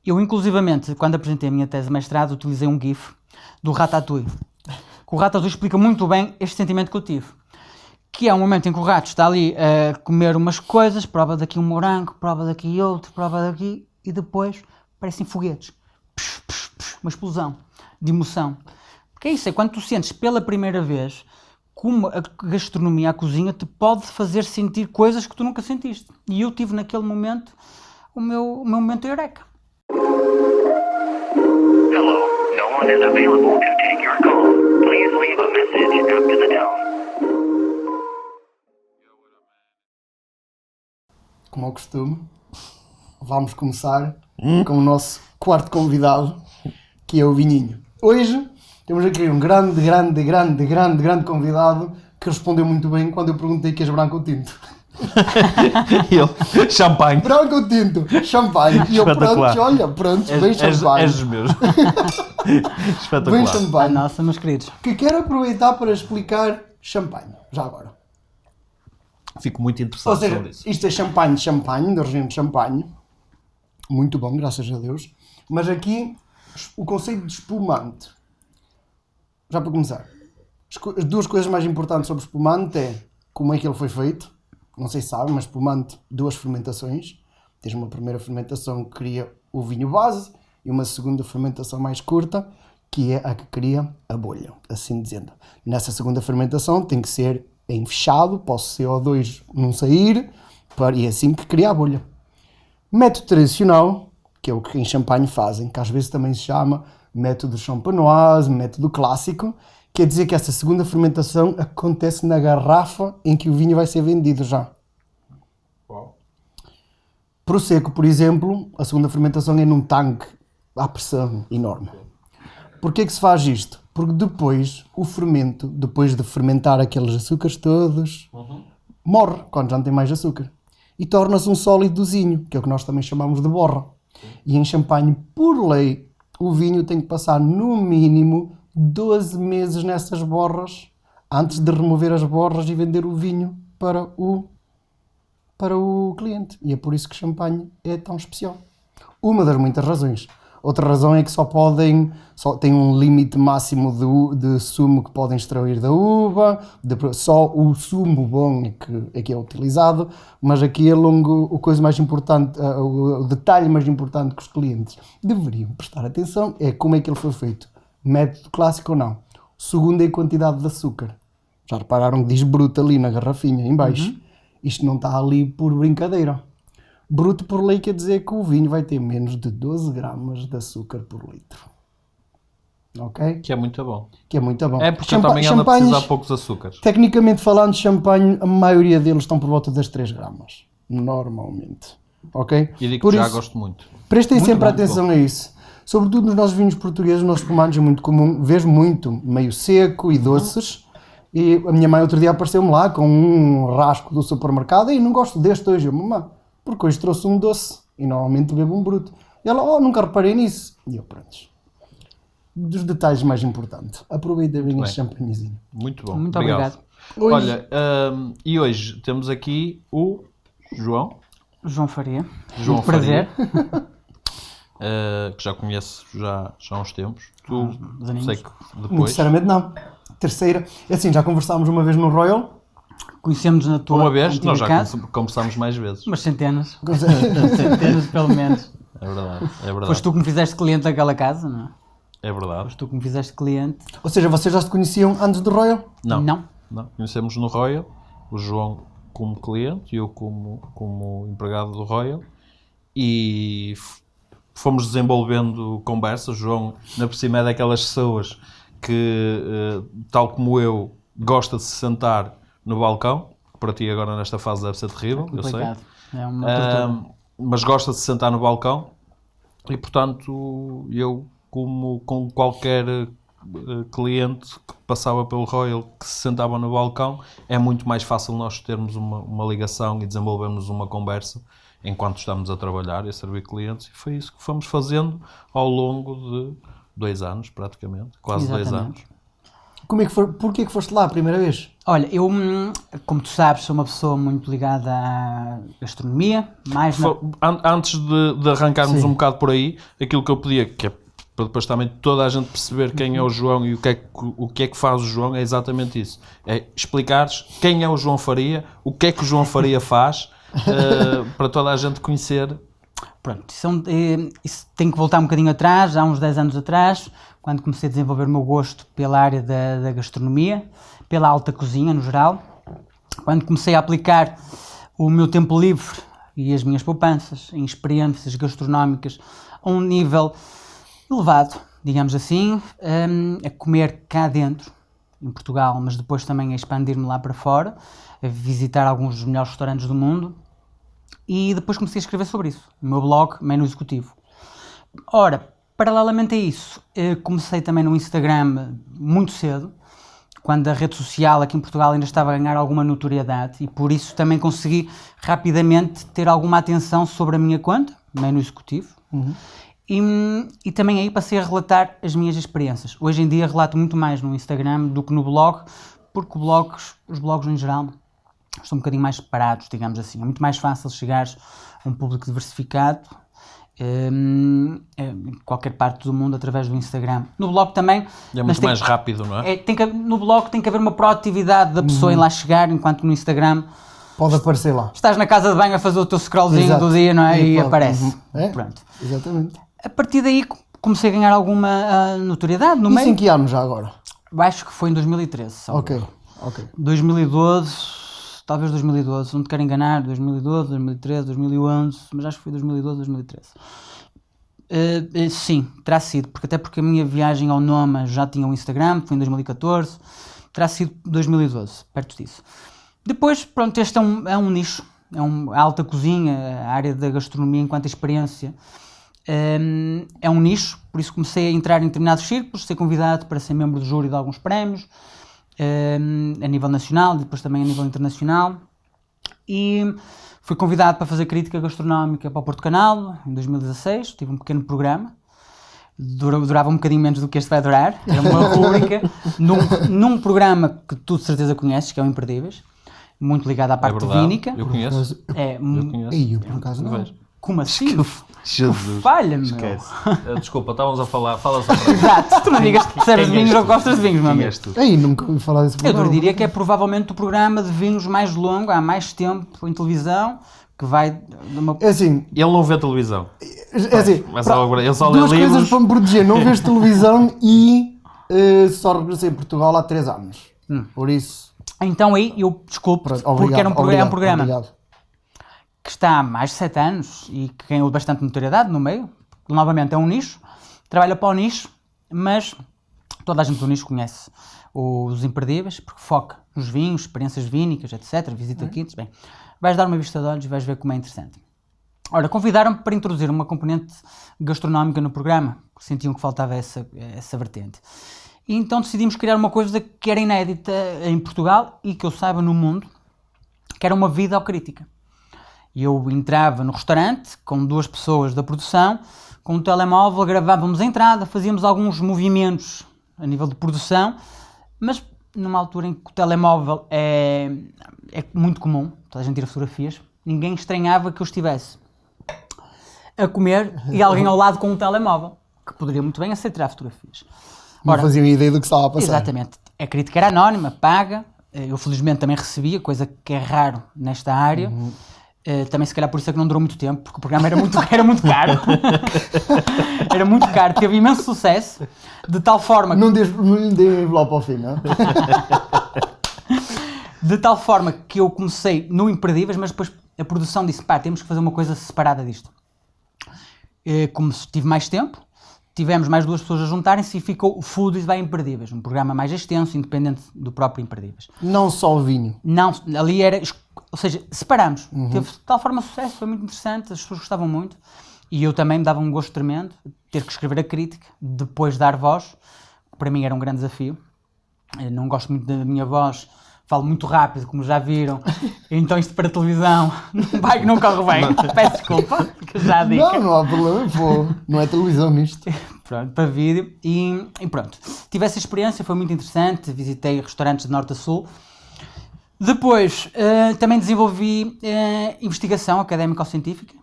Eu, inclusivamente, quando apresentei a minha tese de mestrado, utilizei um GIF do Ratatouille. O Ratatouille explica muito bem este sentimento que eu tive. Que é um momento em que o rato está ali a comer umas coisas, prova daqui um morango, prova daqui outro, prova daqui, e depois parecem foguetes. Uma explosão de emoção. Porque é isso, é quando tu sentes pela primeira vez como a gastronomia, a cozinha, te pode fazer sentir coisas que tu nunca sentiste. E eu tive naquele momento o meu momento eureka. Hello, no one is available to take your call. Please leave a message after the tone. Como ao costume, vamos começar com o nosso quarto convidado, que é o Vinhinho. Hoje temos aqui um grande convidado que respondeu muito bem quando eu perguntei que és branco ou tinto. Ele, champanhe. Branco ou tinto? Champanhe. E eu, pronto, bem champanhe. És os meus. Espetacular. Bem Ah, champanhe. nossa, meus queridos. Que quero aproveitar para explicar champanhe, já agora. Fico muito Ou interessado seja, sobre isso. isto é champanhe, da região de Champanhe. Muito bom, graças a Deus. Mas aqui, o conceito de espumante. Já para começar. As duas coisas mais importantes sobre espumante é como é que ele foi feito. Não sei se sabem, mas espumante, duas fermentações. Tens uma primeira fermentação que cria o vinho base e uma segunda fermentação mais curta, que é a que cria a bolha, assim dizendo. Nessa segunda fermentação tem que ser em fechado, para o CO2 não sair, e é assim que cria a bolha. Método tradicional, que é o que em Champanhe fazem, que às vezes também se chama método champenoise, método clássico, quer dizer que essa segunda fermentação acontece na garrafa em que o vinho vai ser vendido já. Prosecco, por exemplo, a segunda fermentação é num tanque à pressão enorme. Porquê que se faz isto? Porque depois o fermento, depois de fermentar aqueles açúcares todos, morre quando já não tem mais açúcar. E torna-se um sólidozinho, que é o que nós também chamamos de borra. E em Champanhe, por lei, o vinho tem que passar no mínimo 12 meses nessas borras antes de remover as borras e vender o vinho para o cliente. E é por isso que Champanhe é tão especial. Uma das muitas razões. Outra razão é que só tem um limite máximo de sumo que podem extrair da uva, só o sumo bom é que é utilizado, mas aqui o detalhe mais importante que os clientes deveriam prestar atenção é como é que ele foi feito. Método clássico ou não. O segundo é a quantidade de açúcar. Já repararam que diz bruto ali na garrafinha, em baixo? Isto não está ali por brincadeira. Bruto por lei quer dizer que o vinho vai ter menos de 12 gramas de açúcar por litro. Ok? Que é muito bom. Que é muito bom. É porque eu também ando a precisar de poucos açúcares. Tecnicamente falando, champanhe, a maioria deles estão por volta das 3 gramas. Normalmente. Ok? E digo por que isso, já gosto muito. Prestem Muito sempre bom, atenção muito a isso. Sobretudo nos nossos vinhos portugueses, nos nossos espumantes é muito comum. Vejo muito meio seco e doces. E a minha mãe outro dia apareceu-me lá com um rasco do supermercado e não gosto deste hoje. Eu, mamãe, porque hoje trouxe um doce e normalmente bebo um bruto. E ela, nunca reparei nisso. E eu, pronto. Dos detalhes mais importantes. Aproveita bem este champanhezinho. Muito bom. Muito obrigado. Hoje, Olha, e hoje temos aqui o João Faria. João Muito prazer. Que já conheço já há uns tempos. Tu, aninhos. sei que muito depois... sinceramente não. Terceira. É assim, já conversámos uma vez no Royal. Conhecemos na tua Uma vez, antiga nós já casa, conversámos mais vezes. umas centenas. Centenas, pelo menos. É verdade, é verdade. Foste tu que me fizeste cliente daquela casa, não é? É verdade. Foste tu que me fizeste cliente. Ou seja, vocês já se conheciam antes do Royal? Não. Conhecemos no Royal, o João como cliente e eu como empregado do Royal, e fomos desenvolvendo conversas. João, na por cima, é daquelas pessoas que, tal como eu, gosta de se sentar no balcão. Para ti agora nesta fase deve ser terrível, eu sei. Complicado. É uma tortura. Mas gosta de se sentar no balcão e, portanto, eu, como com qualquer cliente que passava pelo Royal que se sentava no balcão, é muito mais fácil nós termos uma ligação e desenvolvermos uma conversa enquanto estamos a trabalhar e a servir clientes, e foi isso que fomos fazendo ao longo de 2 anos, praticamente, quase 2 anos. Como é que porquê que foste lá a primeira vez? Olha, eu, como tu sabes, sou uma pessoa muito ligada à gastronomia, mais na... Antes de arrancarmos Sim. um bocado por aí, aquilo que eu podia, que é para depois também toda a gente perceber quem é o João e o que é que faz o João, é exatamente isso. É explicares quem é o João Faria, o que é que o João Faria faz, para toda a gente conhecer. Pronto, isso tem que voltar um bocadinho atrás, há uns 10 anos atrás, quando comecei a desenvolver o meu gosto pela área da gastronomia, pela alta cozinha no geral, quando comecei a aplicar o meu tempo livre e as minhas poupanças em experiências gastronómicas a um nível elevado, digamos assim, a comer cá dentro, em Portugal, mas depois também a expandir-me lá para fora, a visitar alguns dos melhores restaurantes do mundo, e depois comecei a escrever sobre isso, no meu blog Menu Executivo. Ora, paralelamente a isso, comecei também no Instagram muito cedo, quando a rede social aqui em Portugal ainda estava a ganhar alguma notoriedade, e por isso também consegui rapidamente ter alguma atenção sobre a minha conta, Menu Executivo, e também aí passei a relatar as minhas experiências. Hoje em dia relato muito mais no Instagram do que no blog, porque os blogs em geral estão um bocadinho mais separados, digamos assim. É muito mais fácil chegar a um público diversificado em qualquer parte do mundo através do Instagram. No blog também... É muito mais rápido, não é? No blog tem que haver uma proatividade da pessoa em lá chegar, enquanto que no Instagram Pode aparecer lá. estás na casa de banho a fazer o teu scrollzinho Exato. do dia, não é? E pode. aparece. É? Pronto. Exatamente. A partir daí comecei a ganhar alguma notoriedade no Isso meio. em que ano já agora? Acho que foi em 2013. Só. Ok. 2012, talvez 2012, não te quero enganar, 2012, 2013, 2011, mas acho que foi 2012, 2013. Sim, terá sido, porque a minha viagem ao Noma já tinha um Instagram, foi em 2014, terá sido 2012, perto disso. Depois, pronto, este é um nicho, a alta cozinha, a área da gastronomia enquanto experiência, é um nicho, por isso comecei a entrar em determinados círculos, ser convidado para ser membro do júri de alguns prémios, a nível nacional, depois também a nível internacional, e fui convidado para fazer crítica gastronómica para o Porto Canal, em 2016, tive um pequeno programa, durava um bocadinho menos do que este vai durar, era uma rúbrica, num programa que tu de certeza conheces, que é o Imperdíveis, muito ligado à parte verdade. vínica. Eu conheço. É, Eu conheço. Ei, eu por acaso não. Vejo. como assim? Jesus. Falha-me, meu. Esquece. Desculpa, estávamos a falar. Fala só para mim. Exato, tu não digas que percebes de Quem és vinhos ou tu? gostas de vinhos, meu Quem amigo. és tu? Ei, nunca ouvi falar desse Eu programa. diria que é provavelmente o programa de vinhos mais longo, há mais tempo em televisão, que vai de uma... É assim, Ele não vê televisão. é assim Mas pra- ele só lê duas coisas livros. para me proteger. Não vejo televisão e só regressei a Portugal há 3 anos. Por isso, Então aí eu desculpo, pronto, porque obrigado. era um programa Obrigado. que está há mais de 7 anos e que ganhou bastante notoriedade no meio. Novamente é um nicho, trabalha para o nicho, mas toda a gente do nicho conhece os Imperdíveis, porque foca nos vinhos, experiências vínicas, etc. Visita quintos, bem. Vais dar uma vista de olhos e vais ver como é interessante. Ora, convidaram-me para introduzir uma componente gastronómica no programa, porque sentiam que faltava essa vertente. E então decidimos criar uma coisa que era inédita em Portugal e que eu saiba no mundo, que era uma videocrítica. E eu entrava no restaurante com 2 pessoas da produção, com um telemóvel, gravávamos a entrada, fazíamos alguns movimentos a nível de produção, mas numa altura em que o telemóvel é muito comum, toda a gente tira fotografias, ninguém estranhava que eu estivesse a comer e alguém ao lado com um telemóvel, que poderia muito bem aceitar fotografias. Não fazia ideia do que estava a passar. Exatamente. A crítica era anónima, paga. Eu felizmente também recebia, coisa que é raro nesta área. Também se calhar por isso é que não durou muito tempo, porque o programa era muito caro. Era muito caro, teve imenso sucesso, de tal forma Não lhe dei envelope ao fim, não? De tal forma que eu comecei no Imperdíveis, mas depois a produção disse, pá, temos que fazer uma coisa separada disto. Como tive mais tempo, tivemos mais 2 pessoas a juntarem-se e ficou o Foodies vai Imperdíveis, um programa mais extenso, independente do próprio Imperdíveis. Não só o vinho. Não, ali era, ou seja, separámos. Teve de tal forma sucesso, foi muito interessante, as pessoas gostavam muito e eu também me dava um gosto tremendo ter que escrever a crítica, depois dar voz, que para mim era um grande desafio. Eu não gosto muito da minha voz, falo muito rápido, como já viram, então isto para televisão não corre bem, peço desculpa, que já digo. Não há problema. Não é televisão nisto. pronto, para vídeo, e pronto. Tive essa experiência, foi muito interessante, visitei restaurantes de norte a sul. Depois, também desenvolvi investigação académico-científica,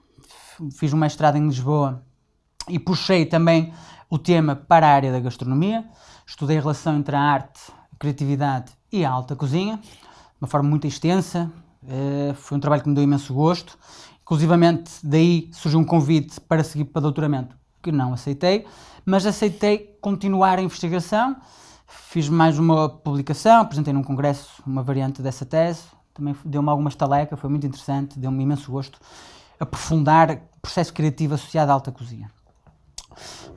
fiz um mestrado em Lisboa e puxei também o tema para a área da gastronomia, estudei a relação entre a arte, a criatividade e a alta cozinha, de uma forma muito extensa, foi um trabalho que me deu imenso gosto, inclusivamente daí surgiu um convite para seguir para doutoramento, que não aceitei, mas aceitei continuar a investigação, fiz mais uma publicação, apresentei num congresso uma variante dessa tese, também deu-me alguma estaleca, foi muito interessante, deu-me imenso gosto aprofundar o processo criativo associado à alta cozinha.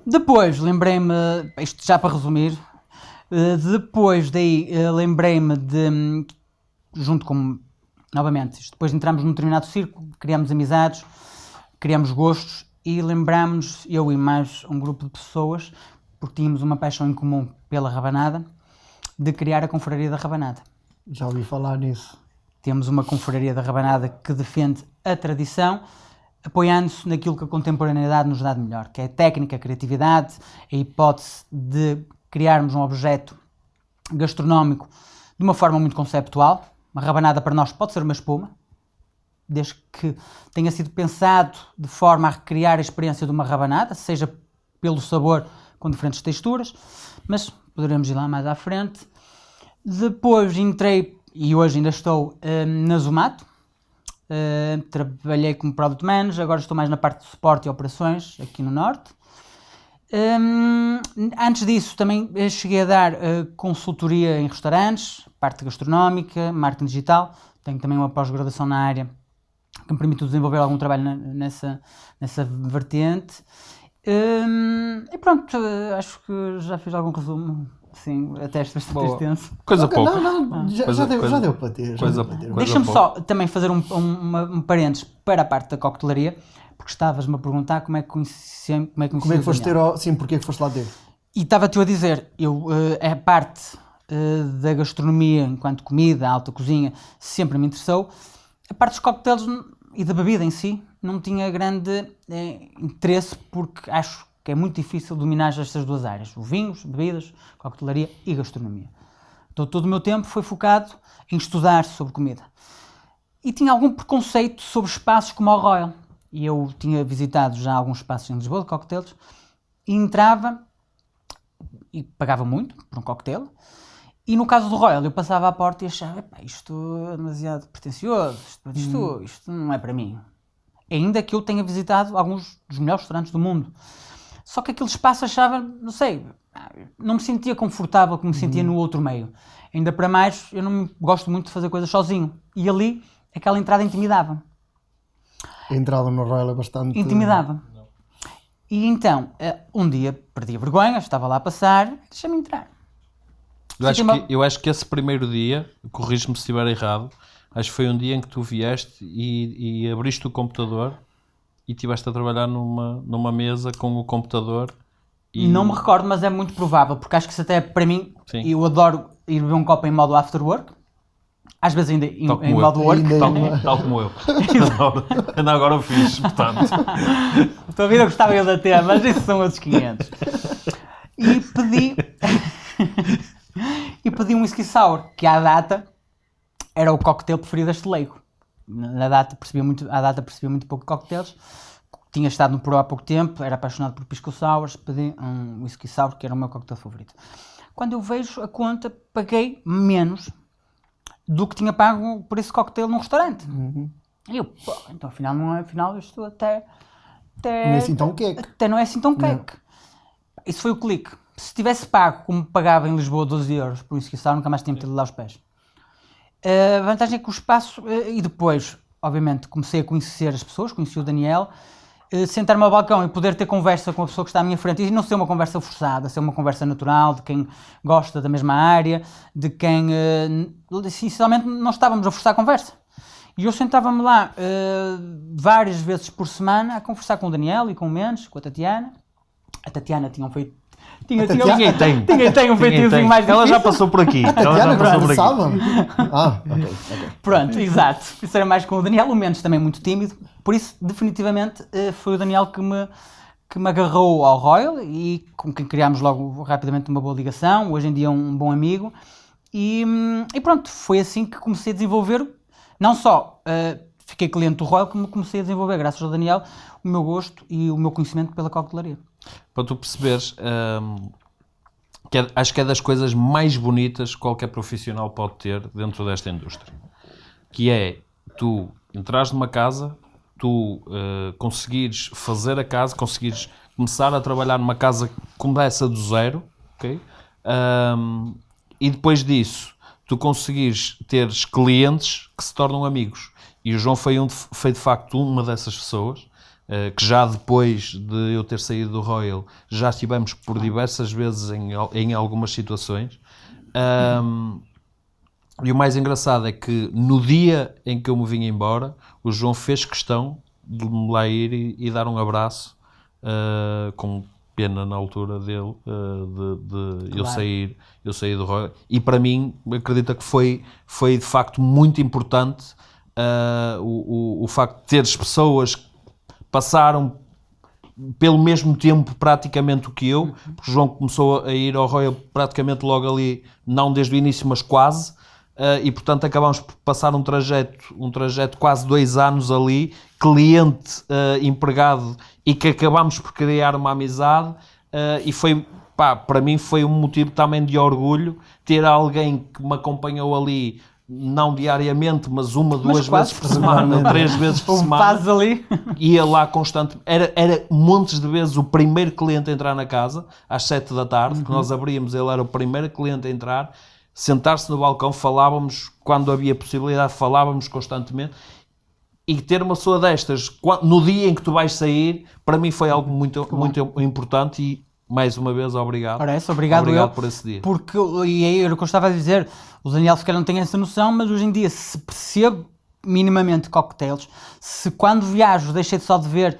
Depois lembrei-me, isto já para resumir, depois daí lembrei-me de, junto com, novamente, depois entramos num determinado círculo, criámos amizades, criámos gostos e lembrámos, eu e mais um grupo de pessoas, porque tínhamos uma paixão em comum pela rabanada, de criar a Confraria da Rabanada. Já ouvi falar nisso. Temos uma Confraria da Rabanada que defende a tradição, apoiando-se naquilo que a contemporaneidade nos dá de melhor, que é a técnica, a criatividade, a hipótese de criarmos um objeto gastronómico de uma forma muito conceptual. Uma rabanada para nós pode ser uma espuma, desde que tenha sido pensado de forma a recriar a experiência de uma rabanada, seja pelo sabor com diferentes texturas, mas poderemos ir lá mais à frente. Depois entrei, e hoje ainda estou, na Zumato, trabalhei como Product Manager, agora estou mais na parte de suporte e operações aqui no Norte. Antes disso também cheguei a dar consultoria em restaurantes, parte gastronómica, marketing digital, tenho também uma pós-graduação na área que me permitiu desenvolver algum trabalho nessa vertente. E pronto, acho que já fiz algum resumo, sim, até bastante extenso. Coisa pouca. Não, já deu para ter. Deixa-me só também fazer um parênteses para a parte da coquetelaria, porque estavas-me a perguntar como é que conheci Como é que foste ter sim, porque é que foste lá ter? E estava-te a dizer, a parte da gastronomia enquanto comida, alta cozinha, sempre me interessou. A parte dos coquetéis e da bebida em si não tinha grande interesse, porque acho que é muito difícil dominar estas duas áreas, o vinhos, bebidas, coquetelaria e gastronomia. Então todo o meu tempo foi focado em estudar sobre comida. E tinha algum preconceito sobre espaços como o Royal. E eu tinha visitado já alguns espaços em Lisboa de coquetéis e entrava e pagava muito por um coquetel. E no caso do Royal eu passava à porta e achava, isto é demasiado pretencioso, isto não é para mim. Ainda que eu tenha visitado alguns dos melhores restaurantes do mundo. Só que aquele espaço achava, não sei, não me sentia confortável como me sentia no outro meio. Ainda para mais, eu não gosto muito de fazer coisas sozinho. E ali, aquela entrada intimidava-me. A entrada no Royal é bastante... Intimidava-me. E então, um dia perdi a vergonha, estava lá a passar, deixa-me entrar. Eu acho que esse primeiro dia, corrige-me se estiver errado, acho que foi um dia em que tu vieste e abriste o computador e estiveste a trabalhar numa mesa com o computador. E... Não me recordo, mas é muito provável, porque acho que isso até para mim, Sim. Eu adoro ir beber um copo em modo after work, às vezes ainda em modo work. Tal como eu. Ainda agora o fiz, portanto. A tua vida gostava eu de ter, mas isso são outros 500. E pedi um whisky sour, que à data era o cocktail preferido deste leigo. À data percebia muito pouco de cocktails. Tinha estado no Peru há pouco tempo, era apaixonado por pisco sours, pedi um whisky sour, que era o meu cocktail favorito. Quando eu vejo a conta, paguei menos do que tinha pago por esse cocktail num restaurante. E eu, então afinal isto até não é assim tão queque. Até não é assim tão queque. Isso foi o clique. Se tivesse pago como pagava em Lisboa 12 euros por whisky sour, nunca mais tinha metido lá os pés. A vantagem é que o espaço, e depois, obviamente, comecei a conhecer as pessoas, conheci o Daniel, sentar-me ao balcão e poder ter conversa com a pessoa que está à minha frente, e não ser uma conversa forçada, ser uma conversa natural, de quem gosta da mesma área, de quem, sinceramente, não estávamos a forçar a conversa. E eu sentava-me lá várias vezes por semana a conversar com o Daniel e com o Mendes, com a Tatiana. A Tatiana tinha feito Ninguém tem um feitiozinho mais Ela difícil. já passou por aqui. Ok. Pronto, exato. Isso era mais com o Daniel. O Mendes também muito tímido. Por isso, definitivamente, foi o Daniel que que me agarrou ao Royal e com quem criámos logo rapidamente uma boa ligação, hoje em dia é um bom amigo, e pronto, foi assim que comecei a desenvolver, não só fiquei cliente do Royal, como comecei a desenvolver, graças ao Daniel, o meu gosto e o meu conhecimento pela coquetelaria. Para tu perceberes, acho que é das coisas mais bonitas que qualquer profissional pode ter dentro desta indústria, que é tu entrares numa casa, tu conseguires fazer a casa, conseguires começar a trabalhar numa casa que começa do zero, ok? E depois disso, tu conseguires teres clientes que se tornam amigos. E o João foi de facto uma dessas pessoas, que já depois de eu ter saído do Royal, já estivemos por diversas vezes em algumas situações. E o mais engraçado é que no dia em que eu me vim embora, o João fez questão de me lá ir e dar um abraço, com pena na altura dele, de eu sair do Royal. E para mim, acredito que foi de facto muito importante o facto de teres pessoas que passaram pelo mesmo tempo praticamente o que eu, porque o João começou a ir ao Royal praticamente logo ali, não desde o início, mas quase. E portanto acabámos por passar um trajeto quase 2 anos ali, cliente, empregado, e que acabámos por criar uma amizade, e foi, para mim foi um motivo também de orgulho ter alguém que me acompanhou ali, não diariamente, mas 1, 2 vezes por semana, 3 vezes por semana, ali. ia lá constante, era montes de vezes o primeiro cliente a entrar na casa, às 7 da tarde, que nós abríamos, ele era o primeiro cliente a entrar, sentar-se no balcão, falávamos, quando havia possibilidade, falávamos constantemente, e ter uma pessoa destas, no dia em que tu vais sair, para mim foi algo muito, muito importante, e mais uma vez, obrigado. Obrigado por esse dia. Porque, e aí era o que eu estava a dizer, o Daniel se calhar não tem essa noção, mas hoje em dia, se percebo minimamente cocktails, se quando viajo deixei só de ver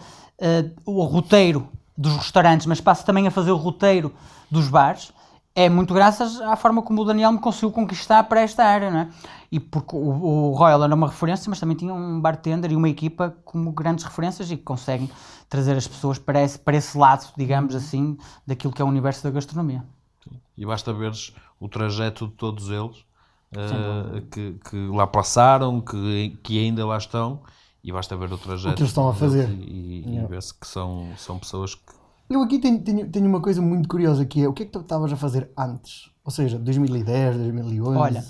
o roteiro dos restaurantes, mas passo também a fazer o roteiro dos bares, é muito graças à forma como o Daniel me conseguiu conquistar para esta área, não é? E porque o Royal era uma referência, mas também tinha um bartender e uma equipa como grandes referências e que conseguem trazer as pessoas para esse lado, digamos assim, daquilo que é o universo da gastronomia. E basta veres o trajeto de todos eles, que lá passaram, que ainda lá estão, e basta ver o trajeto o que eles estão a fazer. E ver-se que são pessoas que... Eu aqui tenho uma coisa muito curiosa, que é o que é que tu estavas a fazer antes? Ou seja, 2010, 2011? Olha,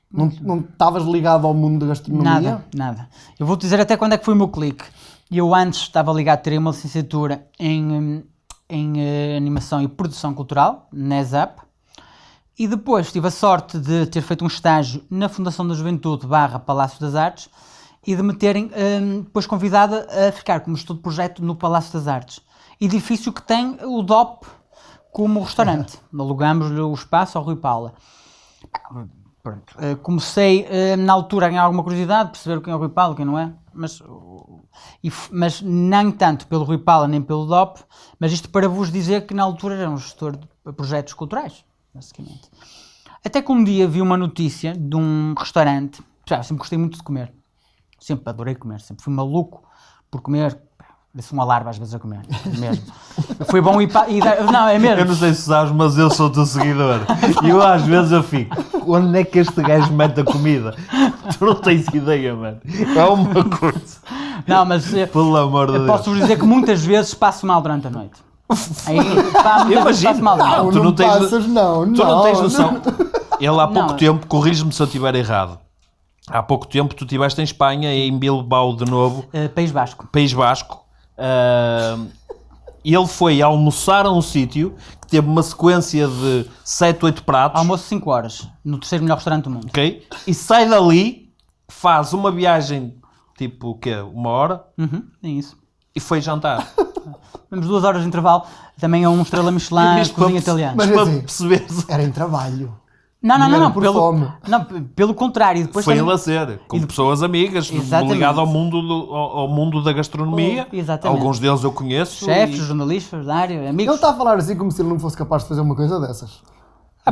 não estavas ligado ao mundo da gastronomia? Nada. Eu vou-te dizer até quando é que foi o meu clique. Eu antes estava ligado, teria uma licenciatura em animação e produção cultural, na ESAP, e depois tive a sorte de ter feito um estágio na Fundação da Juventude / Palácio das Artes e de me terem depois convidado a ficar como gestor de projeto no Palácio das Artes. Edifício que tem o DOP como restaurante. Alugamos-lhe o espaço ao Rui Paula. Pronto. Comecei na altura a ganhar alguma curiosidade, perceber quem é o Rui Paula, quem não é, mas mas nem tanto pelo Rui Paula nem pelo DOP, mas isto para vos dizer que na altura era um gestor de projetos culturais, basicamente. Até que um dia vi uma notícia de um restaurante, já sempre gostei muito de comer, sempre adorei comer, sempre fui maluco por comer. Parece um alarme às vezes a comer, mesmo. Foi bom ir não, é mesmo. Eu não sei se sabes, mas eu sou o teu seguidor. E eu às vezes eu fico, onde é que este gajo mete a comida? Tu não tens ideia, mano. É uma coisa. Não, mas pelo amor de Deus. Posso-vos dizer que muitas vezes passo mal durante a noite. Aí, muitas vezes passo mal. Não, tu não tens, passas, não. Tu não tens noção. Não. Ele há pouco tempo, corrige-me se eu estiver errado. Há pouco tempo tu estiveste em Espanha, em Bilbao de novo. País Basco. País Basco. Ele foi almoçar a um sítio que teve uma sequência de 7, 8 pratos. Almoço 5 horas, no terceiro melhor restaurante do mundo. Ok? E sai dali, faz uma viagem, tipo, o quê? 1 hora? É isso. E foi jantar. Temos 2 horas de intervalo, também é um estrela Michelin, cozinha italiana. Mas para assim, perceber. era em trabalho. Não, por fome. Pelo contrário. Depois foi tem... em lazer, com pessoas amigas, ligado ao mundo da gastronomia. Exatamente. Alguns deles eu conheço. Chefes, jornalistas da área, amigos. Ele está a falar assim como se ele não fosse capaz de fazer uma coisa dessas.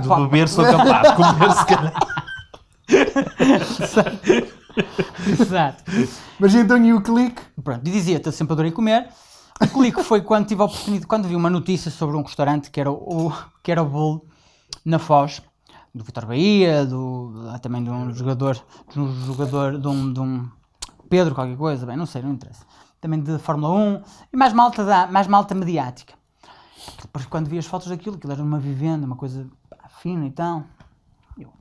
De beber sou capaz, de comer se calhar. Exato. Mas então e o clique? Pronto, e dizia-te, eu sempre adorei comer. O clique foi quando tive a oportunidade, quando vi uma notícia sobre um restaurante que era o Bull, na Foz, do Vítor Bahia, também de um jogador, de um Pedro qualquer coisa, bem, não sei, não interessa. Também de Fórmula 1 e mais malta mediática. Depois quando vi as fotos daquilo era uma vivenda, uma coisa fina e tal, eu,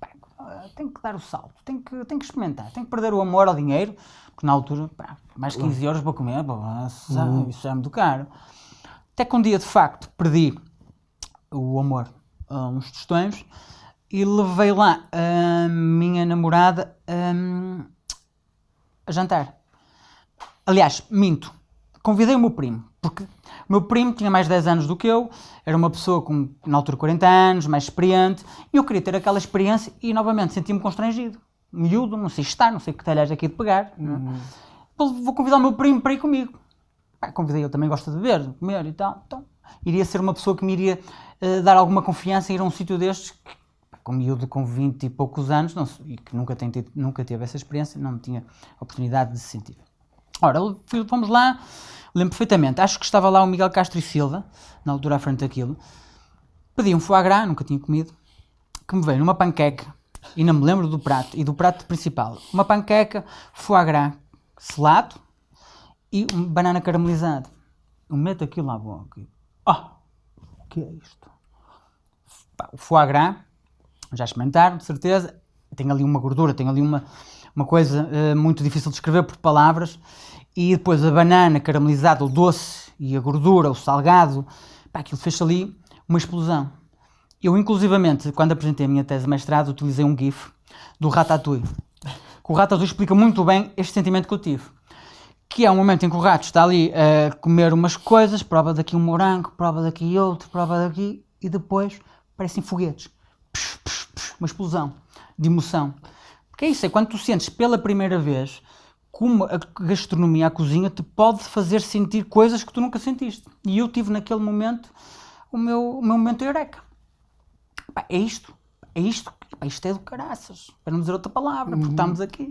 tenho que dar o salto, tenho que experimentar, tenho que perder o amor ao dinheiro, porque na altura, mais 15 euros para comer, isso é muito caro. Até que um dia, de facto, perdi o amor a uns tostões e levei lá a minha namorada a jantar. Aliás, minto, convidei o meu primo, porque o meu primo tinha mais 10 anos do que eu, era uma pessoa com, na altura, 40 anos, mais experiente, e eu queria ter aquela experiência e, novamente, senti-me constrangido. Miúdo, não sei estar, não sei que talheres aqui de pegar. Vou convidar o meu primo para ir comigo. Convidei, ele também gosta de beber, de comer e tal. Então, iria ser uma pessoa que me iria dar alguma confiança em ir a um sítio destes, com um miúdo com 20 e poucos anos, e que nunca teve essa experiência, não tinha oportunidade de se sentir. Ora, fomos lá, lembro perfeitamente, acho que estava lá o Miguel Castro e Silva, na altura à frente daquilo, pedi um foie gras, nunca tinha comido, que me veio numa panqueca, e não me lembro do prato, e do prato principal, uma panqueca, foie gras selado e banana caramelizada. Eu meto aquilo à boca, o que é isto? O foie gras, já experimentaram, de certeza, tem ali uma gordura, tem ali uma coisa muito difícil de escrever por palavras, e depois a banana caramelizada, o doce e a gordura, o salgado, aquilo fez ali uma explosão. Eu, inclusivamente, quando apresentei a minha tese de mestrado, utilizei um GIF do Ratatouille. O Ratatouille explica muito bem este sentimento que eu tive. Que é um momento em que o rato está ali a comer umas coisas, prova daqui um morango, prova daqui outro, prova daqui, e depois parecem foguetes. Uma explosão de emoção. Porque é isso, é quando tu sentes pela primeira vez como a gastronomia, a cozinha, te pode fazer sentir coisas que tu nunca sentiste. E eu tive naquele momento o meu momento eureka. É isto, isto é do caraças, para não dizer outra palavra, porque estamos aqui.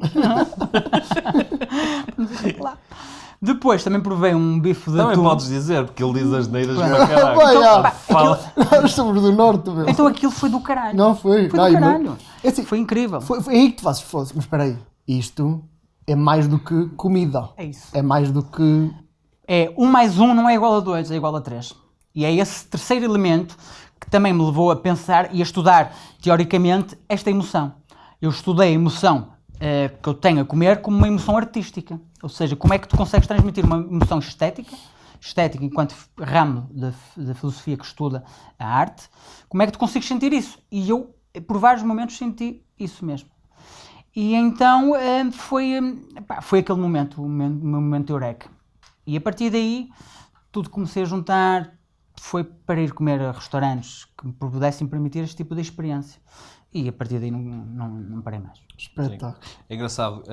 Depois também provei um bife de Também atum. podes dizer, porque ele diz as neiras para caralho. Fala. Nós somos do norte, meu. Então aquilo foi do caralho. Não foi? Foi do caralho. É assim, foi incrível. Foi aí que tu fazes fosse. Mas espera aí, isto é mais do que comida. É isso. É mais do que... 1 mais 1 não é igual a 2, é igual a 3. E é esse terceiro elemento que também me levou a pensar e a estudar, teoricamente, esta emoção. Eu estudei a emoção que eu tenho a comer como uma emoção artística. Ou seja, como é que tu consegues transmitir uma emoção estética enquanto ramo da filosofia que estuda a arte, como é que tu consegues sentir isso? E eu, por vários momentos, senti isso mesmo. E então foi aquele momento, o meu momento eureka. E a partir daí, tudo comecei a juntar, foi para ir comer a restaurantes que me pudessem permitir este tipo de experiência. E a partir daí não parei mais. Espetáculo. É engraçado,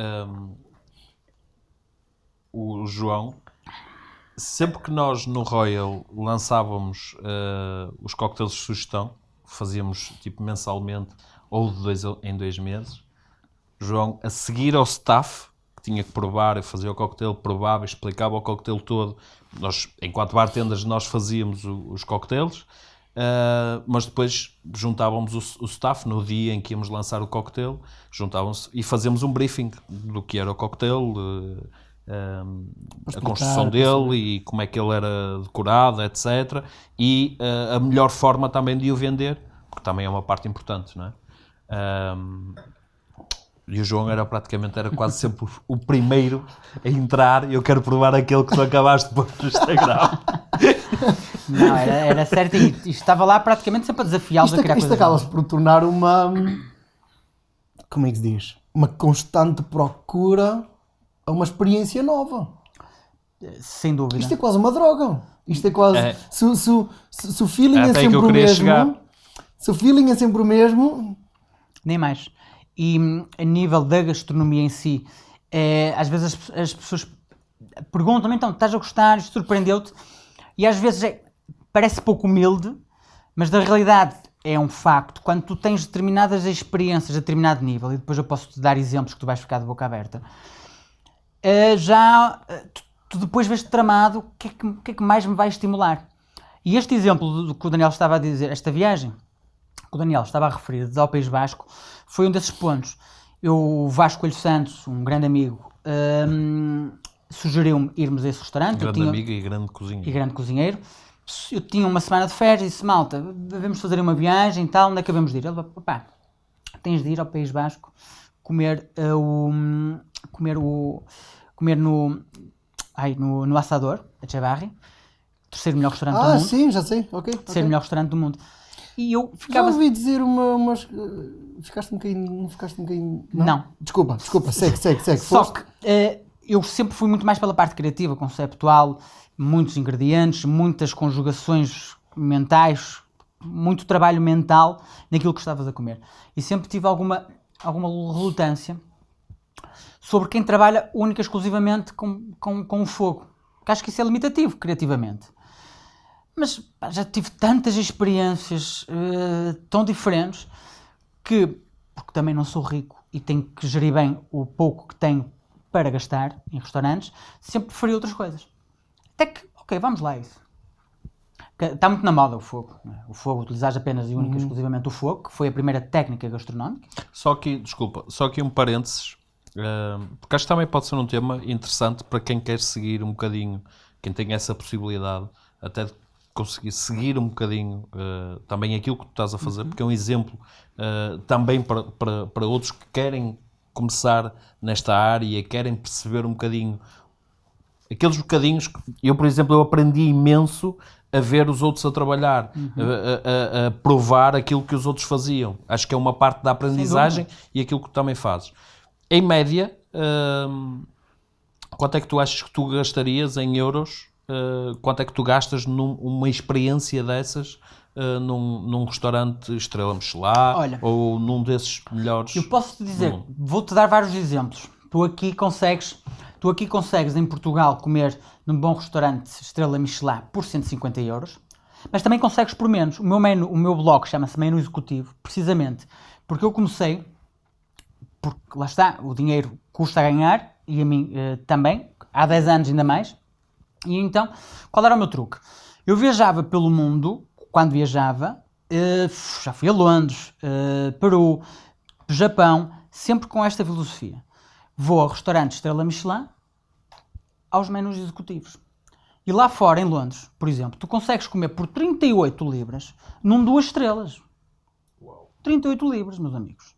o João, sempre que nós no Royal lançávamos os cocktails de sugestão, fazíamos tipo mensalmente ou de 2 em 2 meses, João, a seguir ao staff que tinha que provar e fazer o cocktail, provava, explicava o cocktail todo. Nós, enquanto bartenders, nós fazíamos os cocktails, mas depois juntávamos o staff no dia em que íamos lançar o cocktail, juntávamos e fazíamos um briefing do que era o cocktail, a construção dele e como é que ele era decorado, etc. E a melhor forma também de o vender, porque também é uma parte importante, não é? E o João era quase sempre o primeiro a entrar. Eu quero provar aquele que tu acabaste de pôr no Instagram. Não, era certo, e estava lá praticamente sempre a desafiá-los a criar coisas. Isto acaba-se por tornar uma... Como é que se diz? Uma constante procura a uma experiência nova. Sem dúvida. Isto é quase uma droga. Isto é quase... Se o feeling é Até sempre o mesmo... chegar. Se o feeling é sempre o mesmo... Nem mais. E a nível da gastronomia em si, às vezes as pessoas perguntam-me, então, estás a gostar, isto surpreendeu-te? E às vezes parece pouco humilde, mas na realidade é um facto. Quando tu tens determinadas experiências a determinado nível, e depois eu posso te dar exemplos que tu vais ficar de boca aberta, tu depois vês tramado o que é que mais me vai estimular. E este exemplo do que o Daniel estava a dizer, esta viagem que o Daniel estava a referir ao País Basco, foi um desses pontos. O Vasco Coelho Santos, um grande amigo, sugeriu-me irmos a esse restaurante. Grande amigo e grande cozinheiro. E grande cozinheiro. Eu tinha uma semana de férias e disse, malta, devemos fazer uma viagem e tal, onde é que acabamos de ir? Ele falou, pá, tens de ir ao País Basco comer no Assador, a Echevarri, terceiro melhor restaurante do mundo. Sim, já sei, ok. Terceiro melhor restaurante do mundo. E eu Já ficava... ouvi dizer umas... Ficaste um bocadinho... Não ficaste um bocadinho... Não. Desculpa, segue. Só que eu sempre fui muito mais pela parte criativa, conceptual, muitos ingredientes, muitas conjugações mentais, muito trabalho mental naquilo que estavas a comer. E sempre tive alguma relutância sobre quem trabalha única e exclusivamente com o fogo. Porque acho que isso é limitativo, criativamente. Mas pá, já tive tantas experiências tão diferentes que, porque também não sou rico e tenho que gerir bem o pouco que tenho para gastar em restaurantes, sempre preferi outras coisas. Até que, ok, vamos lá a isso. Está muito na moda o fogo. Não é? O fogo, utilizares apenas e única e exclusivamente o fogo, que foi a primeira técnica gastronómica. Só que um parênteses, porque acho que também pode ser um tema interessante para quem quer seguir um bocadinho, quem tem essa possibilidade, até de conseguir seguir um bocadinho também aquilo que tu estás a fazer, porque é um exemplo também para outros que querem começar nesta área e querem perceber um bocadinho aqueles bocadinhos que eu, por exemplo, eu aprendi imenso a ver os outros a trabalhar, a provar aquilo que os outros faziam. Acho que é uma parte da aprendizagem e aquilo que tu também fazes. Em média, quanto é que tu achas que tu gastarias em euros? Quanto é que tu gastas numa experiência dessas num restaurante Estrela Michelin ou num desses melhores? Eu posso te dizer, vou-te dar vários exemplos. Tu aqui consegues em Portugal comer num bom restaurante Estrela Michelin por 150 euros, mas também consegues por menos. O meu blog chama-se Menu Executivo, precisamente porque eu comecei, porque lá está, o dinheiro custa a ganhar e a mim também, há 10 anos ainda mais. E então, qual era o meu truque? Eu viajava pelo mundo, quando viajava, já fui a Londres, Peru, Japão, sempre com esta filosofia. Vou ao restaurante Estrela Michelin, aos menus executivos. E lá fora, em Londres, por exemplo, tu consegues comer por 38 libras num 2 estrelas. Uau. 38 libras, meus amigos.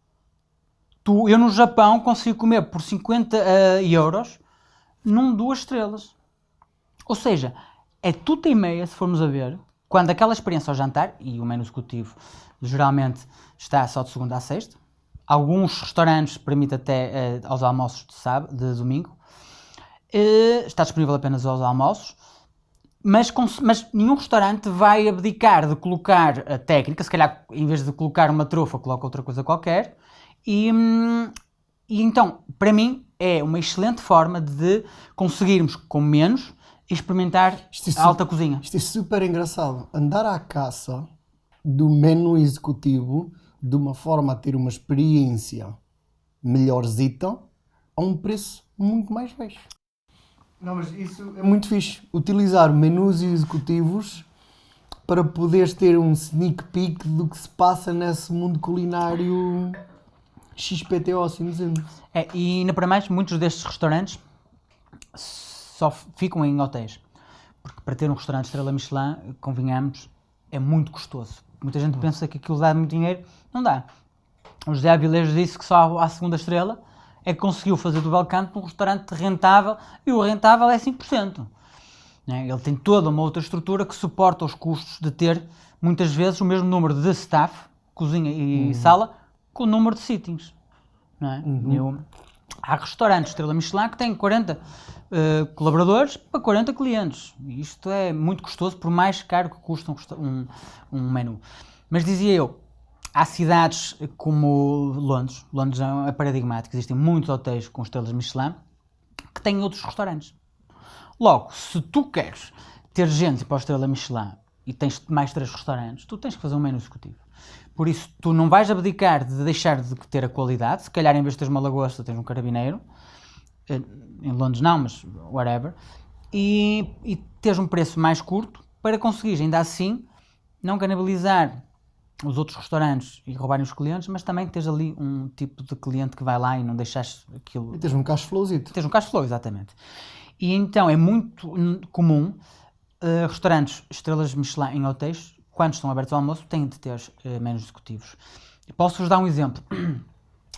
Eu no Japão consigo comer por 50 euros num 2 estrelas. Ou seja, é tudo em meia, se formos a ver, quando aquela experiência ao jantar, e o menu executivo geralmente está só de segunda a sexta, alguns restaurantes permitem até aos almoços de domingo, está disponível apenas aos almoços, mas nenhum restaurante vai abdicar de colocar a técnica, se calhar em vez de colocar uma trufa, coloca outra coisa qualquer, e então, para mim, é uma excelente forma de conseguirmos com menos experimentar a alta cozinha. Isto é super engraçado. Andar à caça do menu executivo de uma forma a ter uma experiência melhorzita a um preço muito mais baixo. Não, mas isso é muito fixe. Utilizar menus executivos para poderes ter um sneak peek do que se passa nesse mundo culinário XPTO, assim dizendo. E ainda para mais, muitos destes restaurantes só ficam em hotéis. Porque para ter um restaurante Estrela Michelin, convenhamos, é muito custoso. Muita gente pensa que aquilo dá muito dinheiro. Não dá. O José Avilés disse que só à segunda estrela é que conseguiu fazer do Belcanto um restaurante rentável, e o rentável é 5%. Ele tem toda uma outra estrutura que suporta os custos de ter, muitas vezes, o mesmo número de staff, cozinha e sala, com o número de sittings. Não é? Há restaurantes Estrela Michelin que têm 40 colaboradores para 40 clientes. E isto é muito custoso, por mais caro que custa um menu. Mas dizia eu, há cidades como Londres é paradigmático, existem muitos hotéis com estrelas Michelin que têm outros restaurantes. Logo, se tu queres ter gente para a estrela Michelin e tens mais 3 restaurantes, tu tens que fazer um menu executivo. Por isso, tu não vais abdicar de deixar de ter a qualidade. Se calhar, em vez de teres uma lagosta, tens um carabineiro. Em Londres não, mas whatever. e teres um preço mais curto para conseguires, ainda assim, não canibalizar os outros restaurantes e roubarem os clientes, mas também teres ali um tipo de cliente que vai lá e não deixares aquilo... E tens um cash flowzito. Tens um cash flow, exatamente. E então é muito comum restaurantes estrelas Michelin em hotéis, quando estão abertos ao almoço, têm de ter menus executivos. Posso-vos dar um exemplo.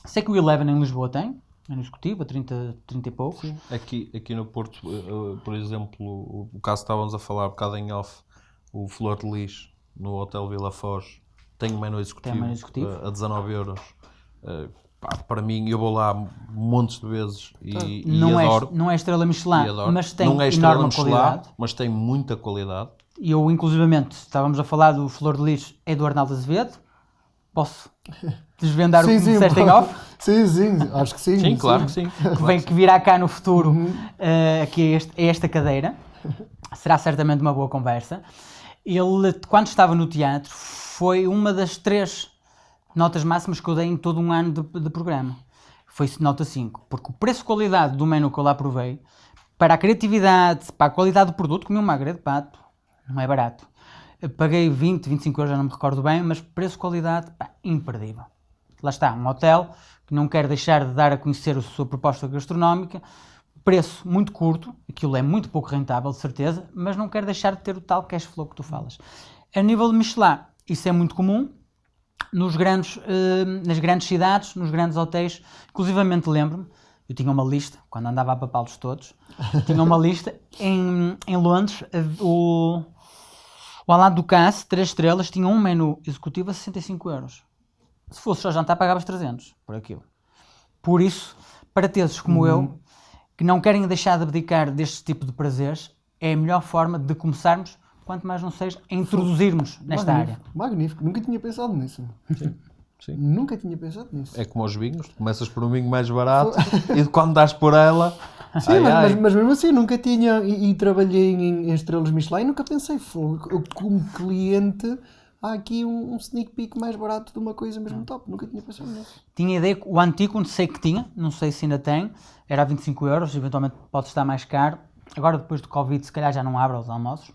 Sei que o Eleven em Lisboa tem menu executivo, a 30 e poucos. Aqui no Porto, por exemplo, o caso que estávamos a falar um bocado em off, o Flor de Lis, no Hotel Vila Foz, tem um menu executivo, a 19 euros. Para mim, eu vou lá montes de vezes e adoro. Não é estrela Michelin, mas tem não é estrela enorme Michelin, qualidade. mas tem muita qualidade. E eu, inclusivamente, estávamos a falar do Flor de Lis, é do Arnaldo Azevedo. Posso desvendar o que me disseste em off? Sim, acho que sim. Sim, claro que sim. Que virá cá no futuro, aqui a esta cadeira. Será certamente uma boa conversa. Ele, quando estava no teatro, foi uma das 3 notas máximas que eu dei em todo um ano de programa. Foi nota 5, porque o preço-qualidade do menu que eu lá provei, para a criatividade, para a qualidade do produto, comi um magre de pato, não é barato. Eu paguei 20, 25 euros, já não me recordo bem, mas preço-qualidade, imperdível. Lá está, um hotel que não quer deixar de dar a conhecer a sua proposta gastronómica, preço muito curto, aquilo é muito pouco rentável, de certeza, mas não quer deixar de ter o tal cash flow que tu falas. A nível de Michelin, isso é muito comum, nas grandes cidades, nos grandes hotéis, inclusivamente lembro-me, eu tinha uma lista, quando andava a papá-los todos, tinha uma lista, em Londres, o Alain Ducasse, 3 estrelas, tinha um menu executivo a 65 euros. Se fosse só jantar, pagavas 300 por aquilo. Por isso, para teses como eu, que não querem deixar de abdicar deste tipo de prazeres, é a melhor forma de começarmos, quanto mais não seja, a introduzirmos nesta área. Magnífico, nunca tinha pensado nisso. Sim. Nunca tinha pensado nisso. É como os vinhos, tu começas por um vinho mais barato e quando dás por ela... Sim, mas mesmo assim, nunca tinha, e trabalhei em estrelas Michelin, nunca pensei, como cliente, há aqui um sneak peek mais barato de uma coisa mesmo top, nunca tinha pensado nisso. Tinha ideia que o antigo, sei que tinha, não sei se ainda tem, era a 25 euros, eventualmente pode estar mais caro. Agora, depois do Covid, se calhar já não abre aos almoços,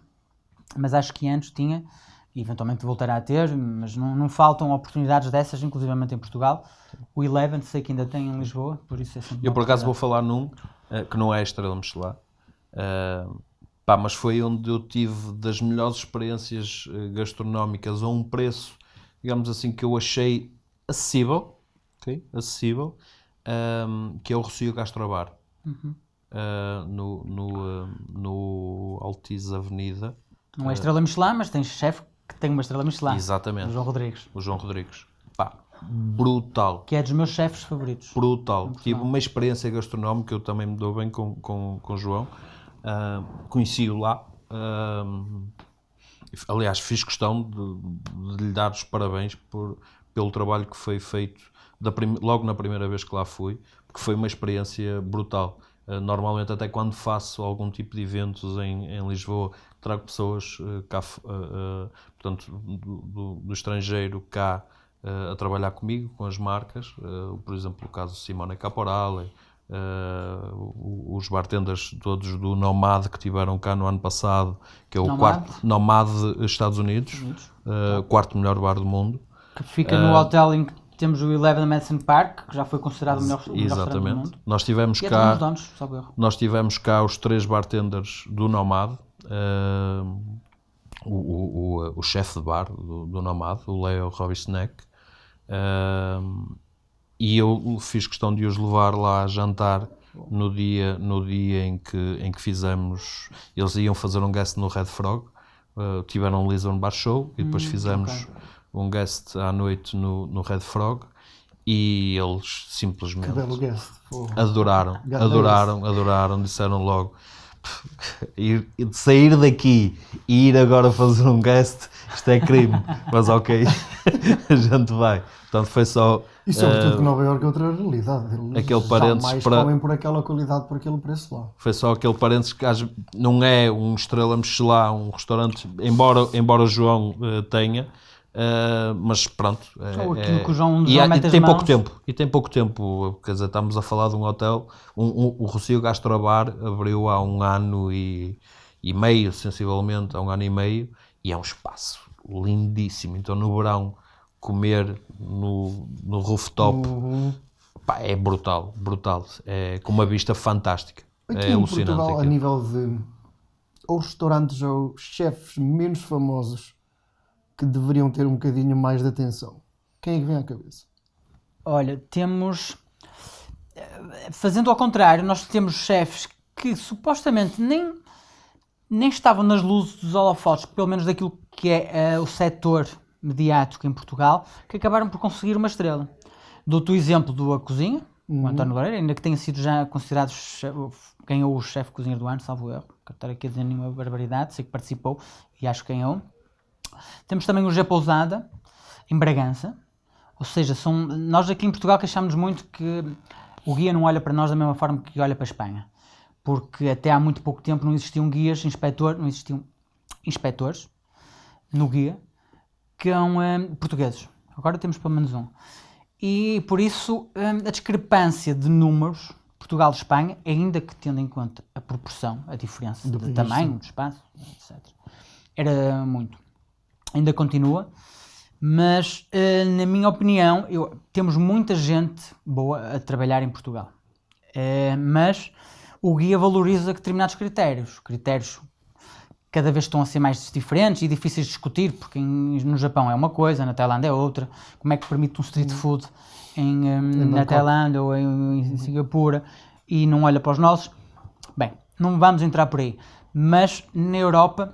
mas acho que antes tinha, e eventualmente voltará a ter, mas não faltam oportunidades dessas, inclusivamente em Portugal. O Eleven sei que ainda tem em Lisboa, por isso é sempre... Eu por acaso vou falar num que não é estrela Michelin, mas foi onde eu tive das melhores experiências gastronómicas a um preço, digamos assim, que eu achei acessível, acessível, que é o Rossio Gastrobar, no Altice Avenida. Não é estrela Michelin, mas tens chefe que tem uma estrela Michelin. Exatamente. O João Rodrigues. Brutal. Que é dos meus chefes favoritos. Brutal. Tive uma experiência gastronómica, eu também me dou bem com o João. Conheci-o lá. Aliás, fiz questão de lhe dar os parabéns pelo trabalho que foi feito logo na primeira vez que lá fui, porque foi uma experiência brutal. Normalmente, até quando faço algum tipo de eventos em Lisboa, trago pessoas cá, portanto, do estrangeiro cá, a trabalhar comigo, com as marcas, por exemplo, o caso Simone Caporale, os bartenders todos do Nomad que tiveram cá no ano passado, que é o Nomad Estados Unidos, o 4º melhor bar do mundo. Que fica no hotel em que temos o Eleven Madison Park, que já foi considerado o melhor restaurante do mundo. Nós tivemos cá os 3 bartenders do Nomad, o chefe de bar do Nomad, o Leo Robisnek, e eu fiz questão de os levar lá a jantar no dia em que fizemos. Eles iam fazer um guest no Red Frog, tiveram um Lisbon Bar Show e depois fizemos um guest à noite no Red Frog e eles simplesmente adoraram, disseram logo sair daqui e ir agora fazer um guest, isto é crime, mas ok, a gente vai. Portanto, foi só... E sobretudo que Nova Iorque é outra realidade. Aquele parênteses comem por aquela qualidade, por aquele preço lá. Foi só aquele parênteses que não é um estrela Michelin, um restaurante, embora o João tenha, Mas pronto. Ou aquilo que o João e mete as tem mãos. pouco tempo. E tem pouco tempo. Quer dizer, estamos a falar de um hotel. O Rocio Gastrobar abriu há 1 ano e meio, sensivelmente, há 1 ano e meio. E é um espaço lindíssimo. Então, no verão, comer no rooftop, pá, é brutal. É com uma vista fantástica. Aqui É em alucinante Portugal, a aquilo. nível de ou restaurantes ou chefes menos famosos que deveriam ter um bocadinho mais de atenção, quem é que vem à cabeça? Olha, temos... Fazendo ao contrário, nós temos chefes que supostamente nem estavam nas luzes dos holofotes, pelo menos daquilo que é o setor mediático em Portugal, que acabaram por conseguir uma estrela. Dou-te o exemplo do A Cozinha, o António Loureiro, ainda que tenha sido já considerado ganhou o chefe cozinheiro do ano, salvo erro, que estar aqui a dizer nenhuma barbaridade, sei que participou e acho que ganhou. Temos também o G Pousada, em Bragança, ou seja, nós aqui em Portugal queixámos muito que o guia não olha para nós da mesma forma que olha para a Espanha, porque até há muito pouco tempo não existiam guias, não existiam inspectores no guia, que são portugueses. Agora temos pelo menos um. E por isso a discrepância de números, Portugal e Espanha, ainda que tendo em conta a proporção, a diferença de tamanho, de espaço, etc. Era muito. Ainda continua, mas na minha opinião, temos muita gente boa a trabalhar em Portugal. Mas o guia valoriza determinados critérios. Critérios cada vez estão a ser mais diferentes e difíceis de discutir, porque no Japão é uma coisa, na Tailândia é outra. Como é que permite um street food na Tailândia ou em Singapura e não olha para os nossos? Bem, não vamos entrar por aí. Mas na Europa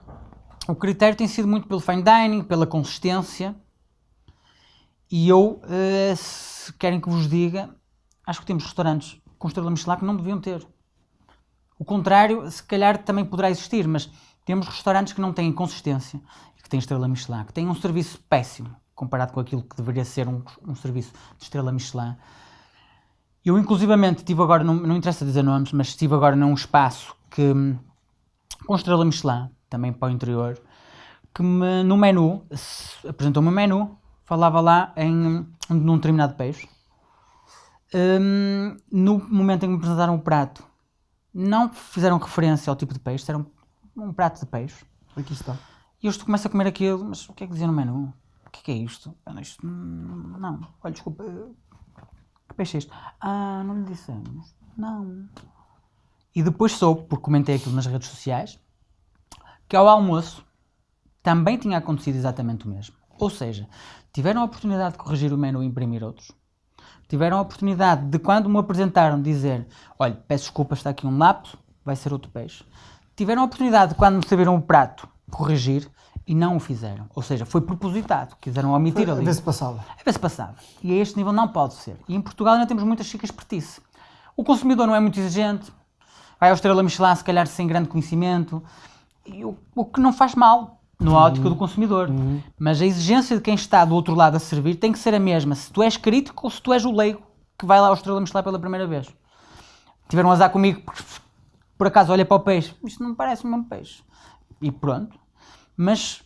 o critério tem sido muito pelo fine dining, pela consistência. E eu, se querem que vos diga, acho que temos restaurantes com estrela Michelin que não deviam ter. O contrário, se calhar também poderá existir, mas temos restaurantes que não têm consistência e que têm estrela Michelin, que têm um serviço péssimo comparado com aquilo que deveria ser um serviço de estrela Michelin. Eu, inclusivamente, estive agora, não interessa dizer nomes, mas estive agora num espaço com estrela Michelin, também para o interior, que no menu, apresentou-me um menu, falava lá num determinado peixe. No momento em que me apresentaram o prato, não fizeram referência ao tipo de peixe, era um prato de peixe. Aqui está. E eu começo a comer aquilo, mas o que é que dizia no menu? O que é isto? Isto não, olha, desculpa, que peixe é isto? Ah, não lhe dissemos. Não. E depois soube, porque comentei aquilo nas redes sociais, que ao almoço também tinha acontecido exatamente o mesmo. Ou seja, tiveram a oportunidade de corrigir o menu e imprimir outros. Tiveram a oportunidade de, quando me apresentaram, dizer: olha, peço desculpa, está aqui um lapso, vai ser outro peixe. Tiveram a oportunidade de, quando me serviram o prato, corrigir e não o fizeram. Ou seja, foi propositado, quiseram omitir ali. A ver se passava. A ver se passava. E a este nível não pode ser. E em Portugal ainda temos muita chica espertice. O consumidor não é muito exigente, vai ao estrela Michelin se calhar sem grande conhecimento, e o que não faz mal no ótica do consumidor. Mas a exigência de quem está do outro lado a servir tem que ser a mesma, se tu és crítico ou se tu és o leigo que vai lá ao estrela Michelin pela primeira vez. Tiveram azar comigo porque por acaso olha para o peixe, isto não me parece o mesmo peixe. E pronto. Mas,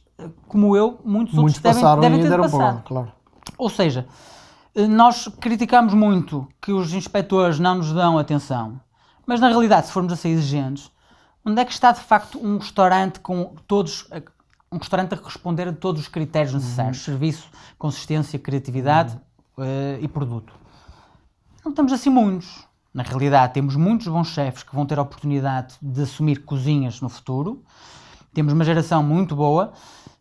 como eu, muitos outros devem ter passado. Claro. Ou seja, nós criticamos muito que os inspectores não nos dão atenção, mas na realidade, se formos a ser exigentes, onde é que está de facto um restaurante a responder a todos os critérios necessários? Serviço, consistência, criatividade e produto. Não temos assim muitos. Na realidade, temos muitos bons chefes que vão ter a oportunidade de assumir cozinhas no futuro. Temos uma geração muito boa.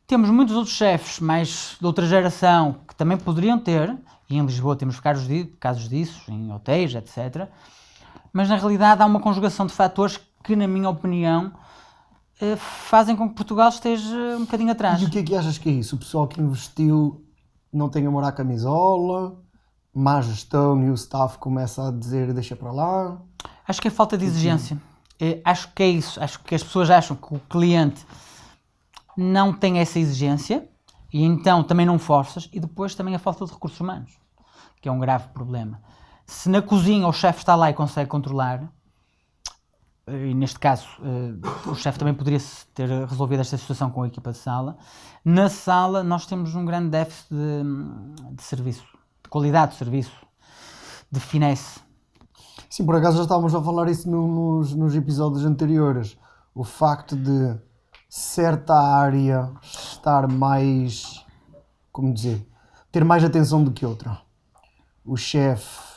Temos muitos outros chefes, mais de outra geração, que também poderiam ter. E em Lisboa temos casos disso, em hotéis, etc. Mas na realidade há uma conjugação de fatores que, na minha opinião, fazem com que Portugal esteja um bocadinho atrás. E o que é que achas que é isso? O pessoal que investiu não tem amor à camisola, má gestão e o staff começa a dizer deixa para lá? Acho que é falta de exigência. Acho que é isso. Acho que as pessoas acham que o cliente não tem essa exigência e então também não forças, e depois também a falta de recursos humanos, que é um grave problema. Se na cozinha o chefe está lá e consegue controlar, e neste caso o chefe também poderia ter resolvido esta situação com a equipa de sala. Na sala nós temos um grande déficit de serviço, de qualidade de serviço, de finesse. Sim, por acaso já estávamos a falar isso nos episódios anteriores. O facto de certa área estar mais, como dizer, ter mais atenção do que outra. O chefe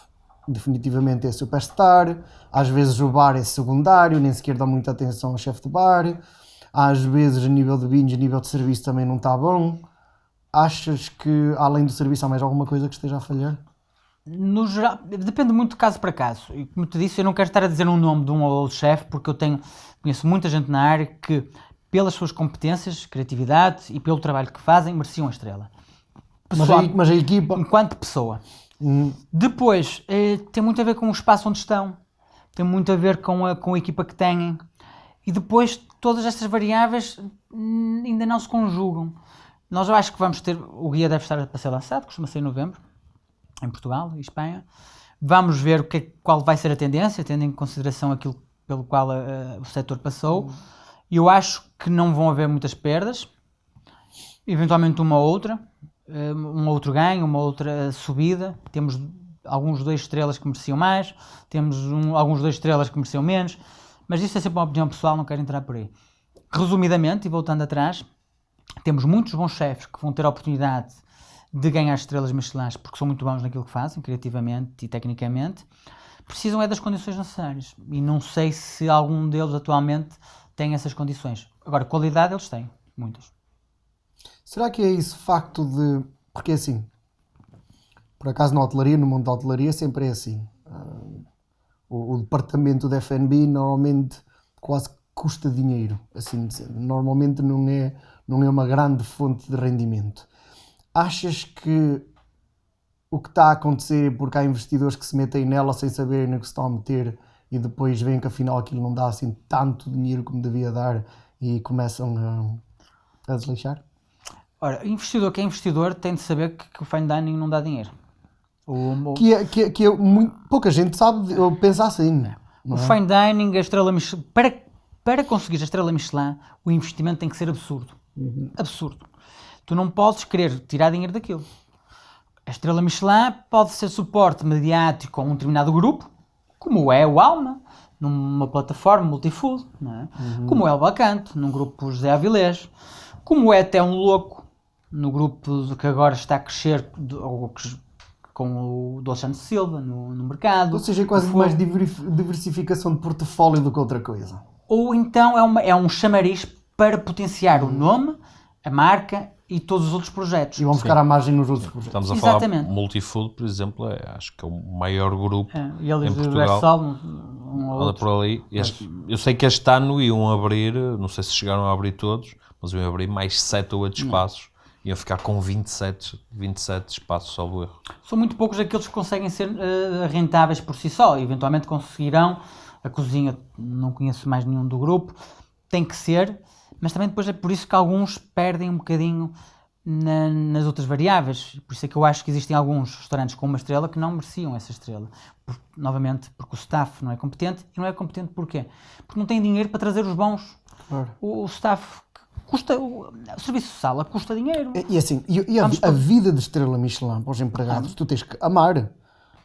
definitivamente é superstar, às vezes o bar é secundário, nem sequer dá muita atenção ao chefe de bar, às vezes a nível de vinhos, a nível de serviço também não está bom. Achas que além do serviço há mais alguma coisa que esteja a falhar? No geral, depende muito de caso para caso. E como te disse, eu não quero estar a dizer um nome de um ou outro chefe, porque conheço muita gente na área que, pelas suas competências, criatividade e pelo trabalho que fazem, mereciam a estrela. Mas a equipa... Enquanto pessoa. Depois, tem muito a ver com o espaço onde estão, tem muito a ver com a equipa que têm, e depois todas estas variáveis ainda não se conjugam. Nós eu acho que vamos ter, o guia deve estar para ser lançado, costuma ser em novembro, em Portugal e Espanha. Vamos ver qual vai ser a tendência, tendo em consideração aquilo pelo qual o setor passou. E eu acho que não vão haver muitas perdas, eventualmente um outro ganho, uma outra subida. Temos alguns 2 estrelas que mereciam mais, temos alguns 2 estrelas que mereciam menos, mas isso é sempre uma opinião pessoal, não quero entrar por aí. Resumidamente, e voltando atrás, temos muitos bons chefes que vão ter a oportunidade de ganhar estrelas Michelin porque são muito bons naquilo que fazem, criativamente e tecnicamente. Precisam é das condições necessárias e não sei se algum deles atualmente tem essas condições. Agora, qualidade eles têm, muitas. Será que é isso, facto de... Porque assim, por acaso na hotelaria, no mundo da hotelaria, sempre é assim. O departamento de F&B normalmente quase custa dinheiro, assim dizendo. Normalmente não é uma grande fonte de rendimento. Achas que o que está a acontecer é porque há investidores que se metem nela sem saberem no que se estão a meter e depois veem que afinal aquilo não dá assim tanto dinheiro como devia dar e começam a desleixar? Ora, investidor que é investidor tem de saber que o fine dining não dá dinheiro. Pouca gente sabe ou pensa assim. O fine dining, a estrela Michelin, para conseguir a estrela Michelin, o investimento tem que ser absurdo. Absurdo. Tu não podes querer tirar dinheiro daquilo. A estrela Michelin pode ser suporte mediático a um determinado grupo, como é o Alma, numa plataforma multifood, não é? Como é o Bacanto, num grupo José Avilés, como é até um louco, no grupo que agora está a crescer com o do Alexandre Silva no mercado. Ou seja, é quase mais diversificação de portfólio do que outra coisa. Ou então é um chamariz para potenciar o nome, a marca e todos os outros projetos. E vão ficar à margem nos outros projetos. Estamos a falar Multifood, por exemplo, acho que é o maior grupo e eles em Portugal. Anda por ali. Eu sei que este ano iam abrir, não sei se chegaram a abrir todos, mas iam abrir mais 7 ou 8 espaços. Iam ficar com 27 espaços, salvo erro. São muito poucos aqueles que conseguem ser rentáveis por si só. Eventualmente conseguirão. A cozinha, não conheço mais nenhum do grupo. Tem que ser. Mas também depois é por isso que alguns perdem um bocadinho nas outras variáveis. Por isso é que eu acho que existem alguns restaurantes com uma estrela que não mereciam essa estrela. Novamente, porque o staff não é competente. E não é competente porquê? Porque não tem dinheiro para trazer os bons. Claro. O staff... o serviço de sala custa dinheiro. E assim, a vida de estrela Michelin para os empregados, tu tens que amar.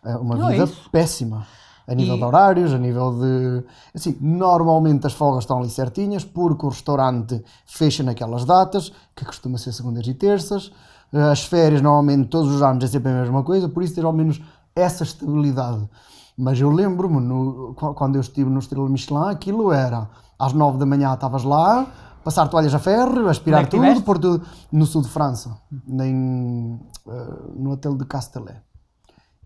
É uma vida péssima. A nível de horários, a nível de... Assim, normalmente as folgas estão ali certinhas, porque o restaurante fecha naquelas datas, que costuma ser segundas e terças. As férias, normalmente, todos os anos é sempre a mesma coisa, por isso tens ao menos essa estabilidade. Mas eu lembro-me, quando eu estive no Estrela Michelin, aquilo era, às 9 da manhã estavas lá, passar toalhas a ferro, aspirar tudo, pôr tudo no sul de França, no hotel de Castellet.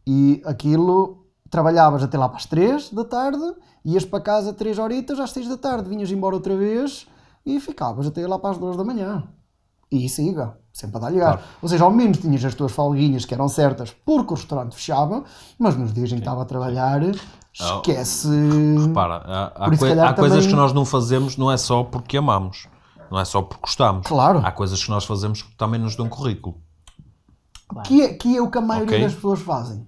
E aquilo, trabalhavas até lá para as 3 da tarde, ias para casa 3 horitas, às 6 da tarde vinhas embora outra vez e ficavas até lá para as 2 da manhã. E siga, sempre a dar ligar. Claro. Ou seja, ao menos tinhas as tuas folguinhas que eram certas porque o restaurante fechava, mas nos dias em que estava a trabalhar, esquece... Repara, há coisas que nós não fazemos, não é só porque amamos, não é só porque gostamos. Claro. Há coisas que nós fazemos que também nos dão currículo. Claro. Que é o que a maioria das pessoas fazem.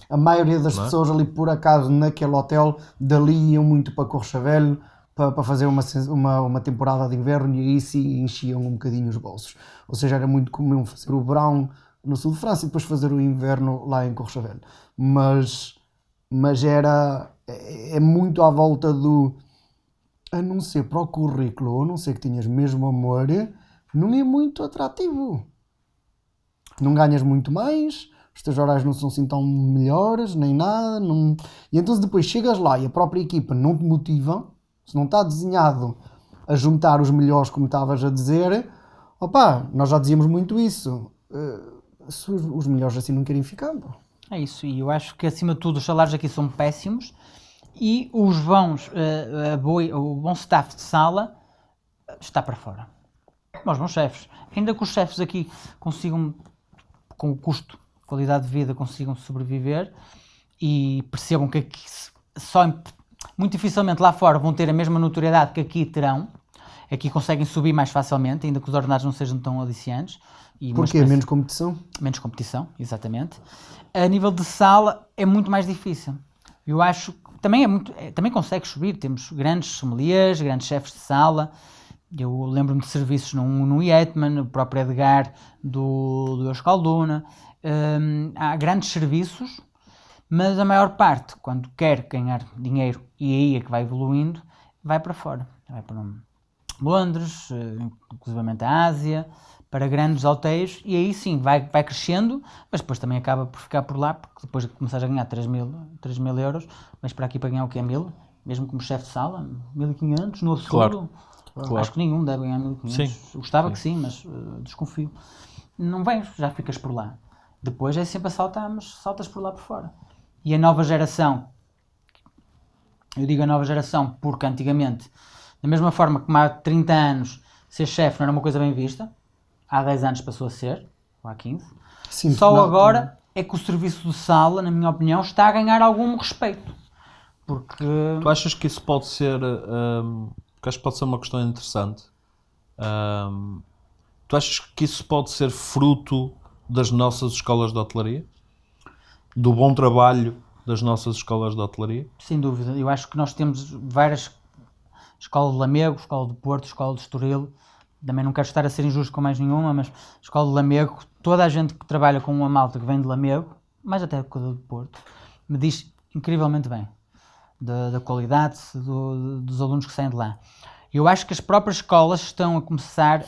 A maioria das Não é? pessoas ali, por acaso, naquele hotel, dali iam muito para Courchevel para fazer uma temporada de inverno, e aí sim enchiam um bocadinho os bolsos. Ou seja, era muito comum fazer o verão no sul de França e depois fazer o inverno lá em Courchevel. Mas é muito à volta do, a não ser para o currículo, a não ser que tenhas mesmo amor, não é muito atrativo. Não ganhas muito mais, os teus horários não são assim tão melhores, nem nada. Não... E então depois chegas lá e a própria equipa não te motiva, se não está desenhado a juntar os melhores, como estavas a dizer, opá, nós já dizíamos muito isso. Se os melhores assim não querem ficar, pô. É isso, e eu acho que acima de tudo os salários aqui são péssimos e os bons, o bom staff de sala está para fora. Como os bons chefes. Ainda que os chefes aqui consigam, com o custo, qualidade de vida, consigam sobreviver e percebam que aqui muito dificilmente lá fora vão ter a mesma notoriedade que aqui terão. Aqui conseguem subir mais facilmente, ainda que os ordenados não sejam tão aliciantes. Porquê? Menos competição? Menos competição, exatamente. A nível de sala é muito mais difícil. Eu acho que também consegue subir. Temos grandes sommeliers, grandes chefes de sala. Eu lembro-me de serviços no Yetman, o próprio Edgar do Euskalduna. Há grandes serviços, mas a maior parte, quando quer ganhar dinheiro, e aí é que vai evoluindo, vai para fora. Vai para Londres, inclusivamente a Ásia, para grandes hotéis, e aí sim vai crescendo, mas depois também acaba por ficar por lá, porque depois de começares a ganhar 3 mil euros, vais para aqui para ganhar o que é 1.000, mesmo como chefe de sala, 1.500 no absurdo. Claro. Acho que nenhum deve ganhar 1.500. Sim. Gostava que sim, mas desconfio. Não vens, já ficas por lá. Depois é sempre a saltar, mas saltas por lá por fora. E a nova geração, eu digo a nova geração porque antigamente, da mesma forma que há 30 anos ser chefe não era uma coisa bem vista, há 10 anos passou a ser, ou há 15, Sim, só não, agora é que o serviço de sala, na minha opinião, está a ganhar algum respeito. Porque... Tu achas que isso pode ser, que acho que pode ser uma questão interessante, tu achas que isso pode ser fruto das nossas escolas de hotelaria? Do bom trabalho das nossas escolas de hotelaria? Sem dúvida, eu acho que nós temos várias, Escola de Lamego, Escola de Porto, Escola de Estoril, também não quero estar a ser injusto com mais nenhuma, mas Escola de Lamego, toda a gente que trabalha com uma malta que vem de Lamego, mais até que do Porto, me diz incrivelmente bem da qualidade dos alunos que saem de lá. Eu acho que as próprias escolas estão a começar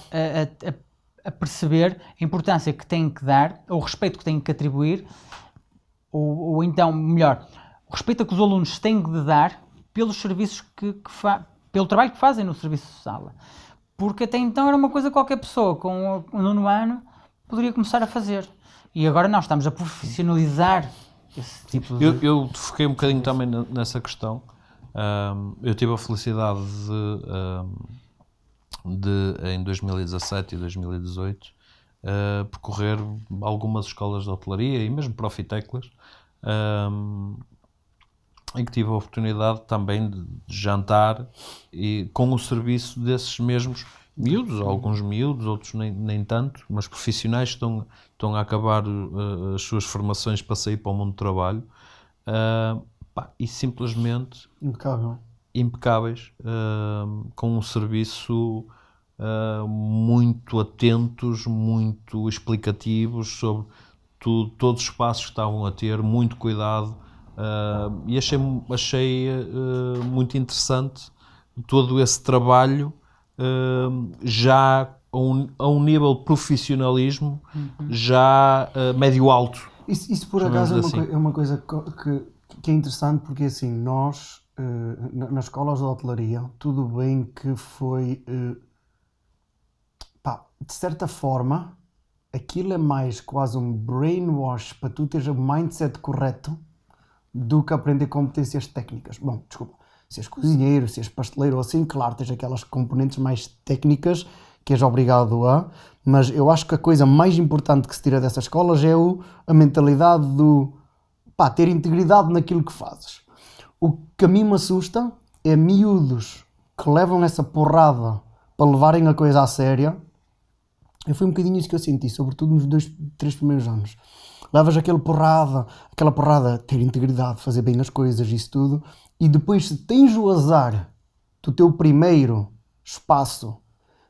a perceber a importância que têm que dar, ou o respeito que têm que atribuir, ou então, melhor, o respeito que os alunos têm de dar pelos serviços pelo trabalho que fazem no serviço de sala. Porque até então era uma coisa que qualquer pessoa com o 9º ano poderia começar a fazer. E agora nós estamos a profissionalizar esse tipo de... Eu foquei um bocadinho também nessa questão. Eu tive a felicidade de em 2017 e 2018 percorrer algumas escolas de hotelaria e mesmo profiteclas, em que tive a oportunidade também de jantar e com o serviço desses mesmos miúdos, alguns miúdos, outros nem tanto, mas profissionais que estão a acabar as suas formações para sair para o mundo do trabalho, e simplesmente impecáveis, com um serviço muito atentos, muito explicativos sobre todos os passos que estavam a ter, muito cuidado, e achei muito interessante todo esse trabalho, já a um nível de profissionalismo já médio-alto. Isso por acaso é uma coisa que é interessante, porque assim, nós nas escolas de hotelaria, tudo bem que foi de certa forma aquilo é mais quase um brainwash para tu teres o mindset correto do que aprender competências técnicas. Bom, desculpa, se és cozinheiro, se és pasteleiro ou assim, claro, tens aquelas componentes mais técnicas que és obrigado mas eu acho que a coisa mais importante que se tira dessas escolas é a mentalidade do ter integridade naquilo que fazes. O que a mim me assusta é miúdos que levam essa porrada para levarem a coisa a séria. Foi um bocadinho isso que eu senti, sobretudo nos 3 primeiros anos. levas aquela porrada, ter integridade, fazer bem as coisas, isso tudo, e depois se tens o azar do teu primeiro espaço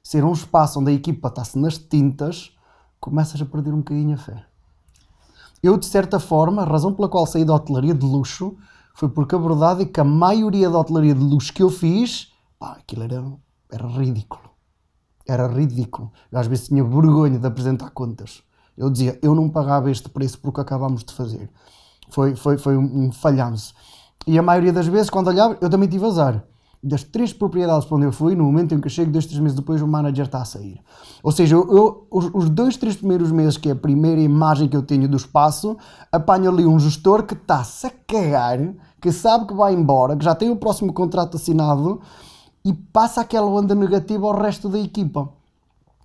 ser um espaço onde a equipa está-se nas tintas, começas a perder um bocadinho a fé. Eu, de certa forma, a razão pela qual saí da hotelaria de luxo foi porque a verdade é que a maioria da hotelaria de luxo que eu fiz, aquilo era ridículo. Era ridículo. Eu às vezes tinha vergonha de apresentar contas. Eu dizia, eu não pagava este preço porque acabámos de fazer. Foi um falhanço. E a maioria das vezes, quando olhava, eu também tive azar. Das 3 propriedades para onde eu fui, no momento em que eu chego, 2, 3 meses depois, o manager está a sair. Ou seja, os 2, 3 primeiros meses, que é a primeira imagem que eu tenho do espaço, apanho ali um gestor que está-se a cagar, que sabe que vai embora, que já tem o próximo contrato assinado e passa aquela onda negativa ao resto da equipa.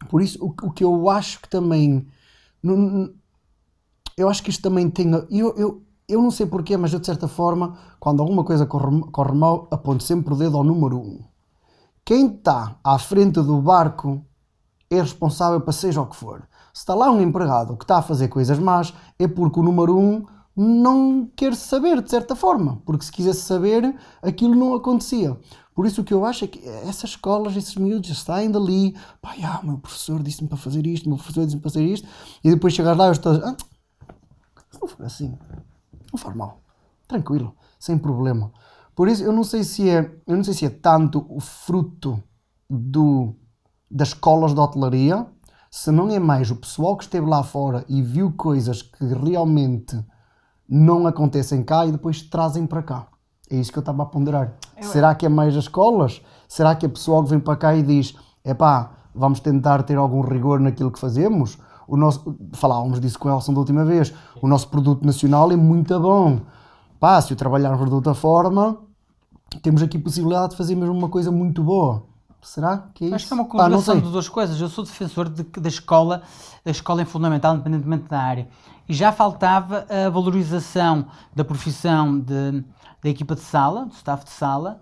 Por isso, o que eu acho que também... Eu acho que isto também tem... Eu não sei porquê, mas eu, de certa forma, quando alguma coisa corre mal, aponto sempre o dedo ao número 1. Quem está à frente do barco é responsável para seja o que for. Se está lá um empregado que está a fazer coisas más, é porque o número 1 não quer saber, de certa forma. Porque se quisesse saber, aquilo não acontecia. Por isso o que eu acho é que essas escolas, esses miúdos saem dali, o meu professor disse-me para fazer isto, o meu professor disse-me para fazer isto, e depois chegar lá e eu estou se não for assim... Não faz mal, tranquilo, sem problema. Por isso eu não sei se é tanto o fruto das escolas de hotelaria, se não é mais o pessoal que esteve lá fora e viu coisas que realmente não acontecem cá e depois trazem para cá. É isso que eu estava a ponderar. Será que é mais as escolas? Será que é o pessoal que vem para cá e diz, vamos tentar ter algum rigor naquilo que fazemos? Falávamos disso com o Elson da última vez, o nosso produto nacional é muito bom. Se o trabalharmos de outra forma, temos aqui possibilidade de fazer mesmo uma coisa muito boa. Será que é isso? Acho que é uma conjugação de duas coisas. Eu sou defensor da escola é fundamental, independentemente da área. E já faltava a valorização da profissão da equipa de sala, do staff de sala,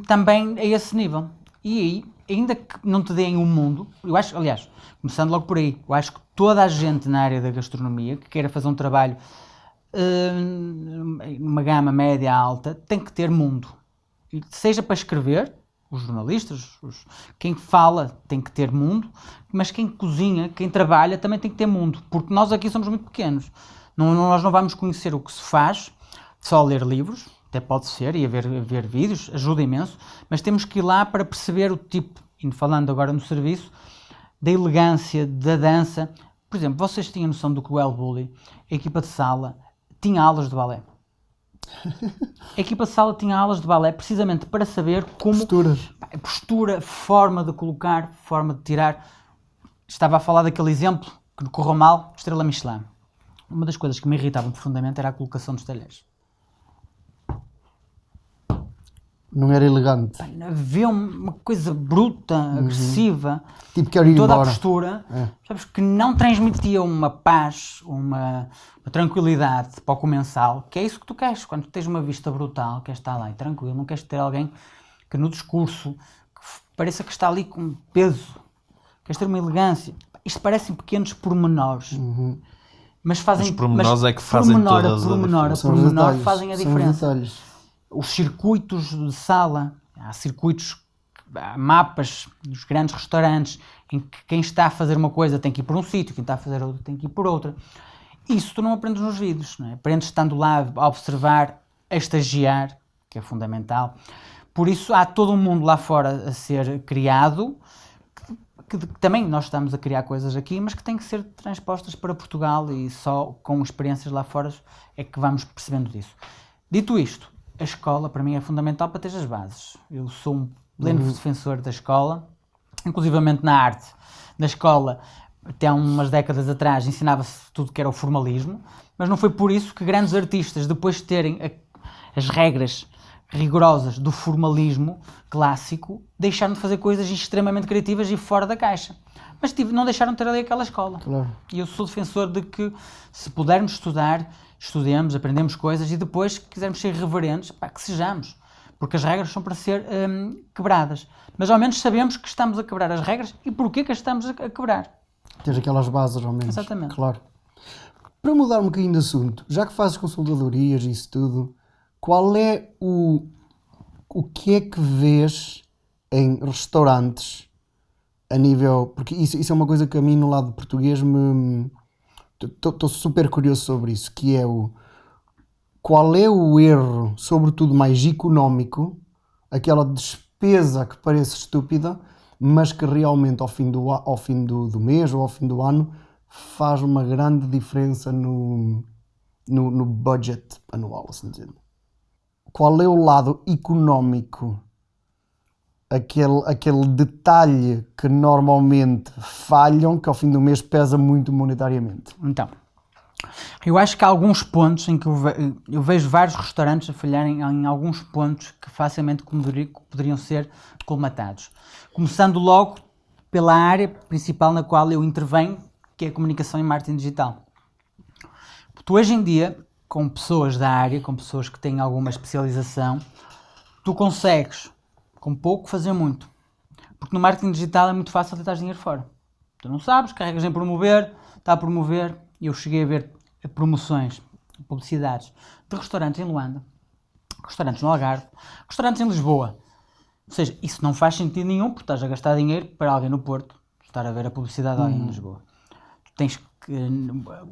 também a esse nível. E aí, ainda que não te deem um mundo, eu acho, aliás, começando logo por aí, eu acho que toda a gente na área da gastronomia que queira fazer um trabalho numa gama média alta, tem que ter mundo. E seja para escrever, os jornalistas, quem fala tem que ter mundo, mas quem cozinha, quem trabalha também tem que ter mundo, porque nós aqui somos muito pequenos. Nós não vamos conhecer o que se faz, só ler livros, até pode ser, e ver vídeos, ajuda imenso, mas temos que ir lá para perceber o tipo, e falando agora no serviço, da elegância, da dança. Por exemplo, vocês tinham noção do que o El Bulli, a equipa de sala, tinha aulas de balé. A equipa de sala tinha aulas de balé precisamente para saber como... Postura, forma de colocar, forma de tirar. Estava a falar daquele exemplo que correu mal, Estrela Michelin. Uma das coisas que me irritavam profundamente era a colocação dos talheres. Não era elegante. Havia uma coisa bruta, agressiva, tipo quero ir toda embora. A postura, sabes, que não transmitia uma paz, uma tranquilidade para o comensal, que é isso que tu queres, quando tens uma vista brutal, queres estar lá e tranquilo, não queres ter alguém que no discurso que pareça que está ali com peso, queres ter uma elegância. Isto parecem pequenos pormenores, mas fazem... Os pormenores é que fazem todas a pormenor fazem a diferença. São os Os circuitos de sala, há mapas dos grandes restaurantes em que quem está a fazer uma coisa tem que ir por um sítio, quem está a fazer outra tem que ir por outra. Isso tu não aprendes nos vídeos, não é? Aprendes estando lá a observar, a estagiar, que é fundamental. Por isso há todo um mundo lá fora a ser criado, que também nós estamos a criar coisas aqui, mas que têm que ser transpostas para Portugal e só com experiências lá fora é que vamos percebendo disso. Dito isto, a escola para mim é fundamental para ter as bases. Eu sou um pleno defensor da escola, inclusivamente na arte. Na escola, até há umas décadas atrás, ensinava-se tudo que era o formalismo, mas não foi por isso que grandes artistas, depois de terem as regras rigorosas do formalismo clássico, deixaram de fazer coisas extremamente criativas e fora da caixa. Mas não deixaram de ter ali aquela escola. Claro. E eu sou defensor de que, se pudermos estudar, estudemos, aprendemos coisas e depois, se quisermos ser reverentes, que sejamos. Porque as regras são para ser quebradas. Mas ao menos sabemos que estamos a quebrar as regras e porquê que as estamos a quebrar. Tens aquelas bases, ao menos. Exatamente. Claro. para mudar um bocadinho de assunto, já que fazes consultadorias e isso tudo, qual é o que é que vês em restaurantes a nível... Porque isso é uma coisa que a mim no lado português me... Estou super curioso sobre isso, que é qual é o erro, sobretudo mais económico, aquela despesa que parece estúpida, mas que realmente ao fim do mês ou ao fim do ano faz uma grande diferença no budget anual, assim dizendo. Qual é o lado económico, aquele detalhe que normalmente falham, que ao fim do mês pesa muito monetariamente? Então, eu acho que há alguns pontos em que eu vejo vários restaurantes a falharem em alguns pontos que facilmente poderiam ser colmatados. Começando logo pela área principal na qual eu intervenho, que é a comunicação e marketing digital. Tu hoje em dia, com pessoas da área, com pessoas que têm alguma especialização, tu consegues, com pouco, fazer muito. Porque no marketing digital é muito fácil deitar dinheiro fora. Tu não sabes, carregas em promover, está a promover. Eu cheguei a ver promoções, publicidades de restaurantes em Luanda, restaurantes no Algarve, restaurantes em Lisboa. Ou seja, isso não faz sentido nenhum, porque estás a gastar dinheiro para alguém no Porto estar a ver a publicidade de alguém em Lisboa. Tu tens que,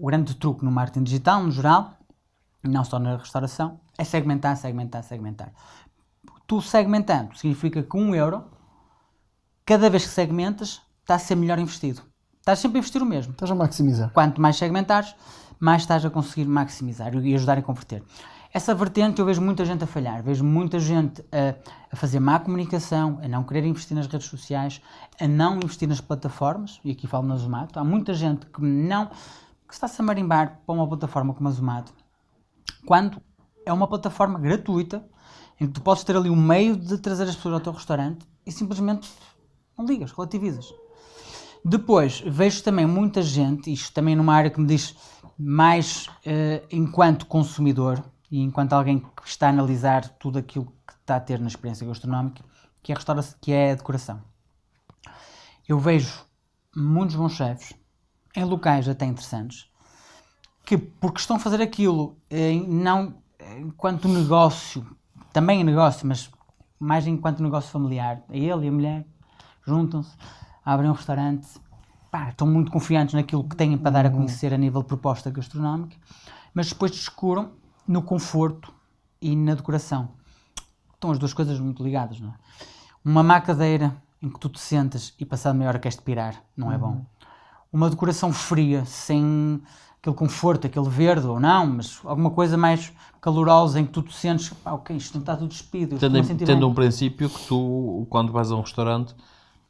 o grande truque no marketing digital, no geral, não só na restauração, é segmentar. Tu segmentando significa que 1 euro, cada vez que segmentas, está a ser melhor investido. Estás sempre a investir o mesmo. Estás a maximizar. Quanto mais segmentares, mais estás a conseguir maximizar e ajudar a converter. Essa vertente eu vejo muita gente a falhar, vejo muita gente a fazer má comunicação, a não querer investir nas redes sociais, a não investir nas plataformas, e aqui falo na Zomato. Há muita gente que está-se a marimbar para uma plataforma como a Zomato, quando é uma plataforma gratuita, em que tu podes ter ali um meio de trazer as pessoas ao teu restaurante e simplesmente não ligas, relativizas. Depois, vejo também muita gente, isto também numa área que me diz mais enquanto consumidor e enquanto alguém que está a analisar tudo aquilo que está a ter na experiência gastronómica, que é a decoração. Eu vejo muitos bons chefes, em locais até interessantes, que porque estão a fazer aquilo não enquanto negócio, também é negócio, mas mais enquanto negócio familiar, a ele e a mulher juntam-se, abrem um restaurante, estão muito confiantes naquilo que têm para dar a conhecer a nível de proposta gastronómica, mas depois descuram no conforto e na decoração. Estão as duas coisas muito ligadas, não é? Uma má cadeira em que tu te sentas e passado meia hora queres-te pirar, não é bom. Uma decoração fria, sem aquele conforto, aquele verde ou não, mas alguma coisa mais calorosa em que tu te sentes, ok, isto não está tudo despido. Tendo um princípio que tu, quando vais a um restaurante,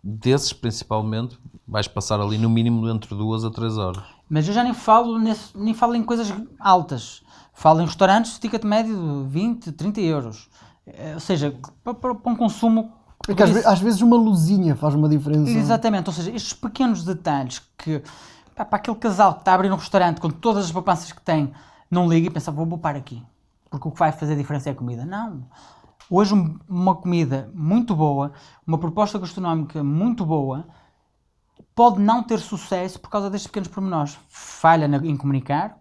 desses principalmente, vais passar ali no mínimo entre 2 a 3 horas. Mas eu já nem falo em coisas altas. Falo em restaurantes de ticket médio de 20, 30 euros. Ou seja, para um consumo... Porque às vezes uma luzinha faz uma diferença. Exatamente, ou seja, estes pequenos detalhes que... para aquele casal que está a abrir um restaurante com todas as poupanças que tem, não liga e pensa, vou poupar aqui, porque o que vai fazer a diferença é a comida. Não. Hoje uma comida muito boa, uma proposta gastronómica muito boa, pode não ter sucesso por causa destes pequenos pormenores. Falha em comunicar,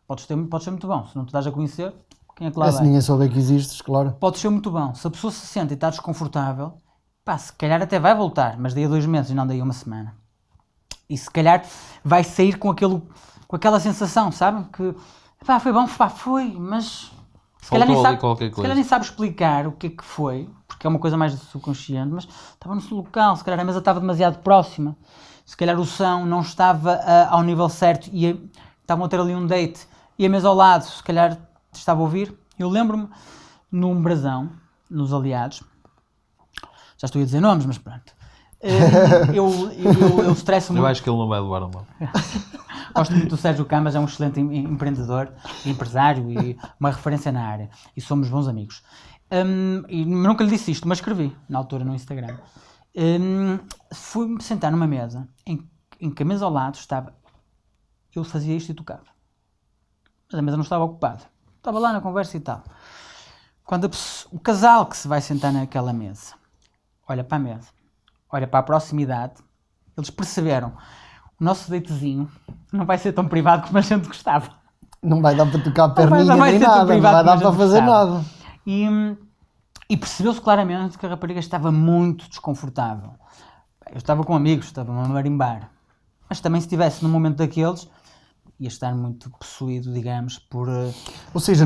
pode ser muito bom. Se não te dás a conhecer, quem é que lá vai? Se ninguém souber que existes, claro. Pode ser muito bom. Se a pessoa se sente e está desconfortável, se calhar até vai voltar, mas daí a 2 meses e não daí a 1 semana. E se calhar vai sair com aquela sensação, sabe? Que foi bom, foi, mas se calhar nem sabe explicar o que é que foi, porque é uma coisa mais do subconsciente, mas estava no seu local, se calhar a mesa estava demasiado próxima, se calhar o som não estava ao nível certo e estavam a ter ali um date e a mesa ao lado, se calhar estava a ouvir. Eu lembro-me num brasão, nos Aliados, já estou a dizer nomes, mas pronto. Eu estresso muito. Eu acho que ele não vai levar a mão. Gosto muito do Sérgio Camas, é um excelente empreendedor, empresário e uma referência na área. E somos bons amigos. E nunca lhe disse isto, mas escrevi na altura no Instagram. Fui-me sentar numa mesa em que a mesa ao lado estava. Eu fazia isto e tocava. Mas a mesa não estava ocupada. Estava lá na conversa e tal. Quando o casal que se vai sentar naquela mesa olha para a mesa, olha para a proximidade, eles perceberam o nosso datezinho não vai ser tão privado como a gente gostava. Não vai dar para tocar a Não vai perninha nem ser tão nada, não privado vai dar como a para gente fazer gostava. nada. E percebeu-se claramente que a rapariga estava muito desconfortável. Eu estava com amigos, estava a marimbar. Mas também se estivesse num momento daqueles, ia estar muito possuído, digamos, por... Ou seja,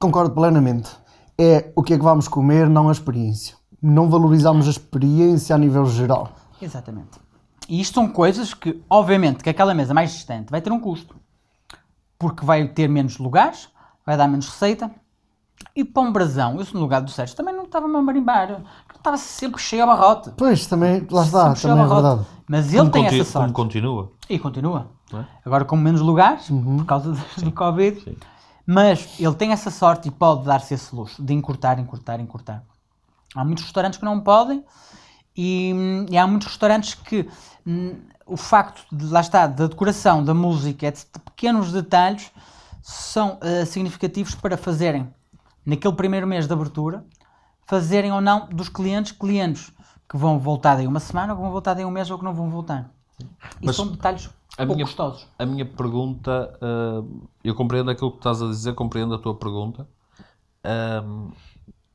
concordo plenamente. É o que é que vamos comer, não a experiência. Não valorizamos a experiência a nível geral. Exatamente. E isto são coisas que, obviamente, que aquela mesa mais distante vai ter um custo. Porque vai ter menos lugares, vai dar menos receita. E para um brasão, eu no lugar do Sérgio também não estava-me a marimbar. Estava sempre cheio a barrote. Pois, também, lá está, Sempre cheio também a é barrote. verdade. Mas ele tem essa Como sorte. continua. E continua. Não é? Agora com menos lugares, por causa do Covid. Sim. Mas ele tem essa sorte e pode dar-se esse luxo de encurtar. Há muitos restaurantes que não podem e há muitos restaurantes que o facto de, lá está, da decoração, da música, de pequenos detalhes, são significativos para fazerem, naquele primeiro mês de abertura, fazerem ou não dos clientes que vão voltar daí uma semana, ou que vão voltar daí um mês, ou que não vão voltar. E Mas são detalhes pouco gostosos. A minha pergunta, eu compreendo aquilo que estás a dizer, compreendo a tua pergunta,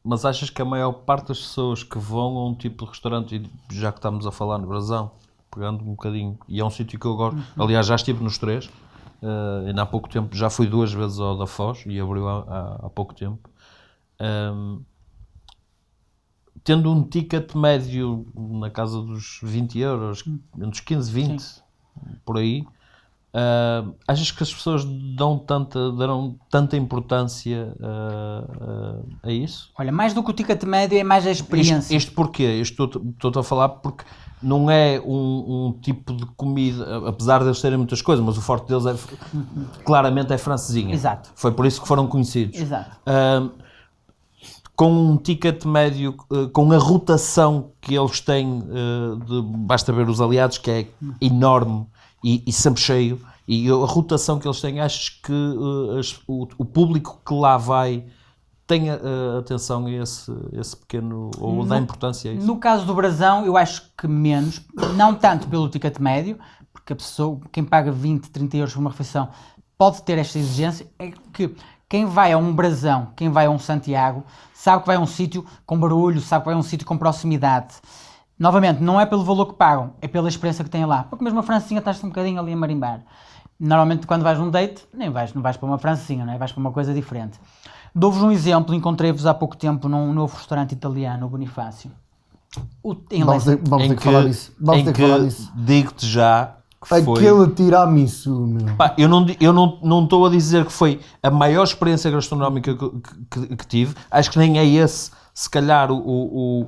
mas achas que a maior parte das pessoas que vão a um tipo de restaurante, e já que estamos a falar no Brasão, pegando um bocadinho, e é um sítio que eu gosto, aliás já estive nos três, ainda há pouco tempo, já fui 2 vezes ao da Foz, e abriu há pouco tempo, tendo um ticket médio na casa dos 20 euros, entre os 15 e 20, por aí, achas que as pessoas darão tanta importância a isso? Olha, mais do que o ticket médio é mais a experiência. Isto porquê? Estou a falar porque não é um tipo de comida, apesar de eles terem muitas coisas, mas o forte deles claramente é francesinha. Exato. Foi por isso que foram conhecidos. Exato. Com um ticket médio, com a rotação que eles têm, basta ver os aliados, que é enorme e sempre cheio, e a rotação que eles têm, achas que o público que lá vai tem atenção a esse pequeno, ou dá importância a isso? No caso do Brasão, eu acho que menos, não tanto pelo ticket médio, porque a pessoa, quem paga 20, 30 euros por uma refeição, pode ter esta exigência, é que quem vai a um Brasão, quem vai a um Santiago, sabe que vai a um sítio com barulho, sabe que vai a um sítio com proximidade. Novamente, não é pelo valor que pagam, é pela experiência que têm lá. Porque mesmo a francesinha estás um bocadinho ali a marimbar. Normalmente não vais num date, não vais para uma francesinha, não é? Vais para uma coisa diferente. Dou-vos um exemplo, encontrei-vos há pouco tempo num novo restaurante italiano, o Bonifácio. Vamos ter que falar disso. Vamos ter que falar disso. Digo-te já que foi... Aquele tiramisu, meu. Pá, eu não estou a dizer que foi a maior experiência gastronómica que tive. Acho que nem é esse, se calhar, o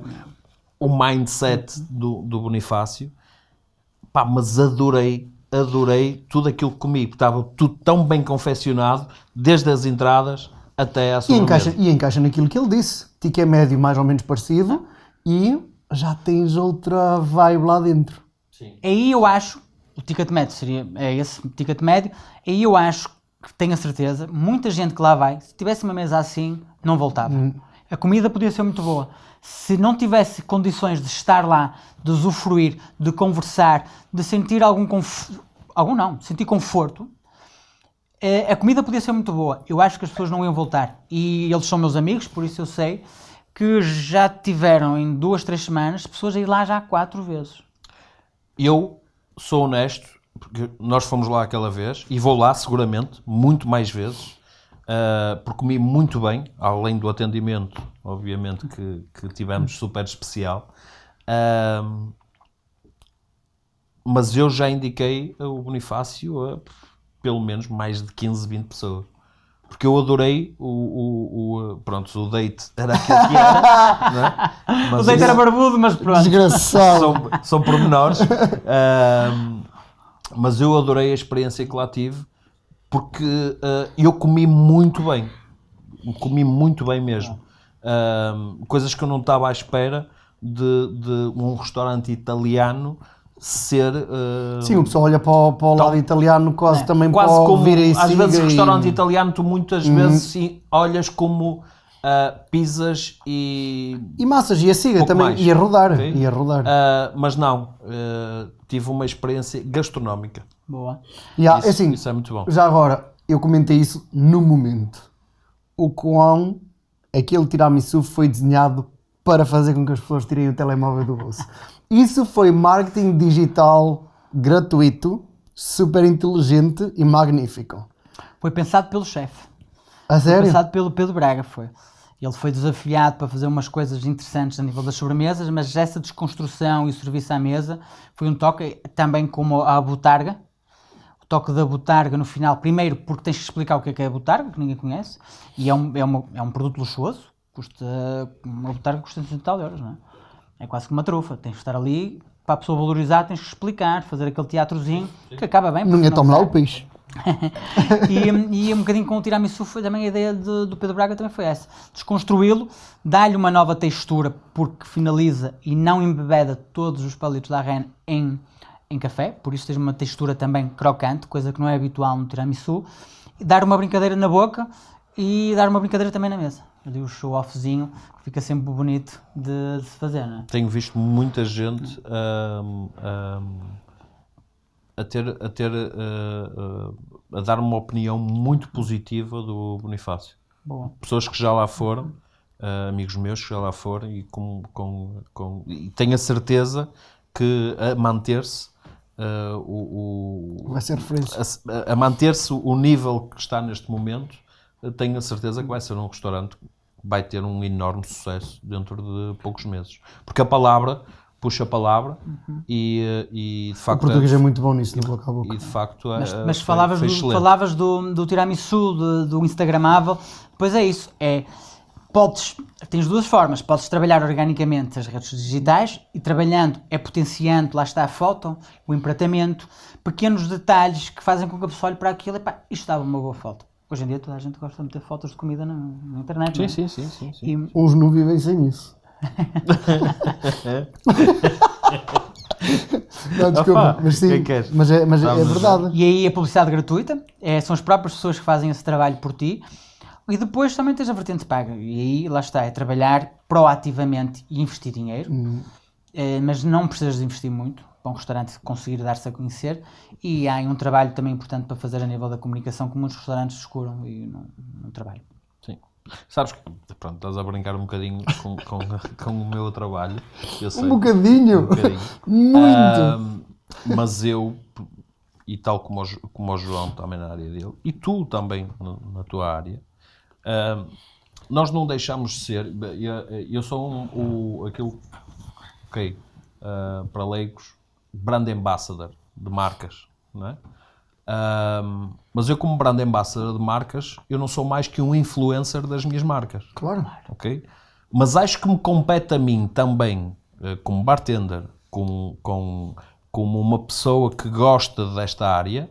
mindset do Bonifácio. Pá, mas adorei tudo aquilo que comi. Estava tudo tão bem confeccionado, desde as entradas até à sobremesa. E encaixa naquilo que ele disse. Ticket médio mais ou menos parecido e já tens outra vibe lá dentro. Sim. Aí eu acho, o ticket médio é esse ticket médio, aí eu acho que tenho a certeza, muita gente que lá vai, se tivesse uma mesa assim, não voltava. A comida podia ser muito boa. Se não tivesse condições de estar lá, de usufruir, de conversar, de sentir sentir conforto, a comida podia ser muito boa. Eu acho que as pessoas não iam voltar. E eles são meus amigos, por isso eu sei que já tiveram em 2, 3 semanas pessoas a ir lá já 4 vezes. Eu sou honesto, porque nós fomos lá aquela vez, e vou lá seguramente, muito mais vezes, porque comi muito bem, além do atendimento, obviamente, que tivemos super especial. Mas eu já indiquei o Bonifácio a pelo menos mais de 15, 20 pessoas. Porque eu adorei pronto, o date era aquilo que era, não é? Mas O date era barbudo, mas pronto. Desgraçado. são pormenores. Mas eu adorei a experiência que lá tive, porque eu comi muito bem. Comi muito bem mesmo. Coisas que eu não estava à espera de um restaurante italiano ser... Sim, o pessoal olha para o lado italiano quase também quase para como, vir em às siga vezes, restaurante italiano, tu muitas vezes olhas como pizzas e massas, e a siga pouco também, mais. ia rodar. Ok? Ia rodar. Mas não, tive uma experiência gastronómica. Boa. Yeah, Isso é muito bom. Já agora, eu comentei isso no momento. O quão aquele tiramisu foi desenhado para fazer com que as pessoas tirem o telemóvel do bolso. Isso foi marketing digital gratuito, super inteligente e magnífico. Foi pensado pelo chefe. A Foi sério? pensado pelo Pedro Braga, foi. Ele foi desafiado para fazer umas coisas interessantes a nível das sobremesas, mas essa desconstrução e o serviço à mesa foi um toque, também como a botarga. O toque da botarga no final, primeiro porque tens que explicar o que é a botarga, que ninguém conhece, e é um produto luxuoso, uma botarga custa 100 tal euros, não é? É quase que uma trufa, tens que estar ali, para a pessoa valorizar, tens que explicar, fazer aquele teatrozinho, que acaba bem. Não porque ia tomar lá sabe. o peixe. E um bocadinho com o tiramisu, também a ideia do Pedro Braga também foi essa. Desconstruí-lo, dá-lhe uma nova textura, porque finaliza e não embebeda todos os palitos da Arren em café, por isso tens uma textura também crocante, coisa que não é habitual no tiramisu. Dar uma brincadeira na boca e dar uma brincadeira também na mesa. Ali o show-offzinho que fica sempre bonito de se fazer, não é? Tenho visto muita gente a dar uma opinião muito positiva do Bonifácio. Boa. Pessoas que já lá foram, amigos meus que já lá foram, e e tenho a certeza que a manter-se Vai ser referência. a manter-se o nível que está neste momento, tenho a certeza que vai ser um restaurante que vai ter um enorme sucesso dentro de poucos meses. Porque a palavra puxa a palavra e de O facto português é muito bom nisso, no boca a boca. e de facto Mas foi falavas excelente. do tiramisu, do instagramável, pois é isso, tens duas formas, podes trabalhar organicamente as redes digitais e trabalhando, potenciando, lá está a foto, o empratamento, pequenos detalhes que fazem com que a pessoa olhe para aquilo e pá, isto dava uma boa foto. Hoje em dia toda a gente gosta de meter fotos de comida na internet, não é? Sim. E, Uns não vivem sem isso. Não, desculpa, Opa, mas sim, quem quer? mas é Vamos verdade. e aí a publicidade gratuita, são as próprias pessoas que fazem esse trabalho por ti. E depois também tens a vertente paga. E aí, lá está, é trabalhar proativamente e investir dinheiro. Mas não precisas de investir muito para um restaurante conseguir dar-se a conhecer. E há um trabalho também importante para fazer a nível da comunicação que muitos restaurantes descuram e não trabalham. Sim. Sabes que, pronto, estás a brincar um bocadinho com o meu trabalho. Eu sei, Um bocadinho. Muito. Mas eu, e tal como o João também na área dele, e tu também na tua área, nós não deixamos de ser. Eu sou aquilo, ok, para leigos, brand ambassador de marcas, não é? Mas eu, como brand ambassador de marcas, eu não sou mais que um influencer das minhas marcas. Claro. Ok? Mas acho que me compete a mim também, como bartender, como uma pessoa que gosta desta área,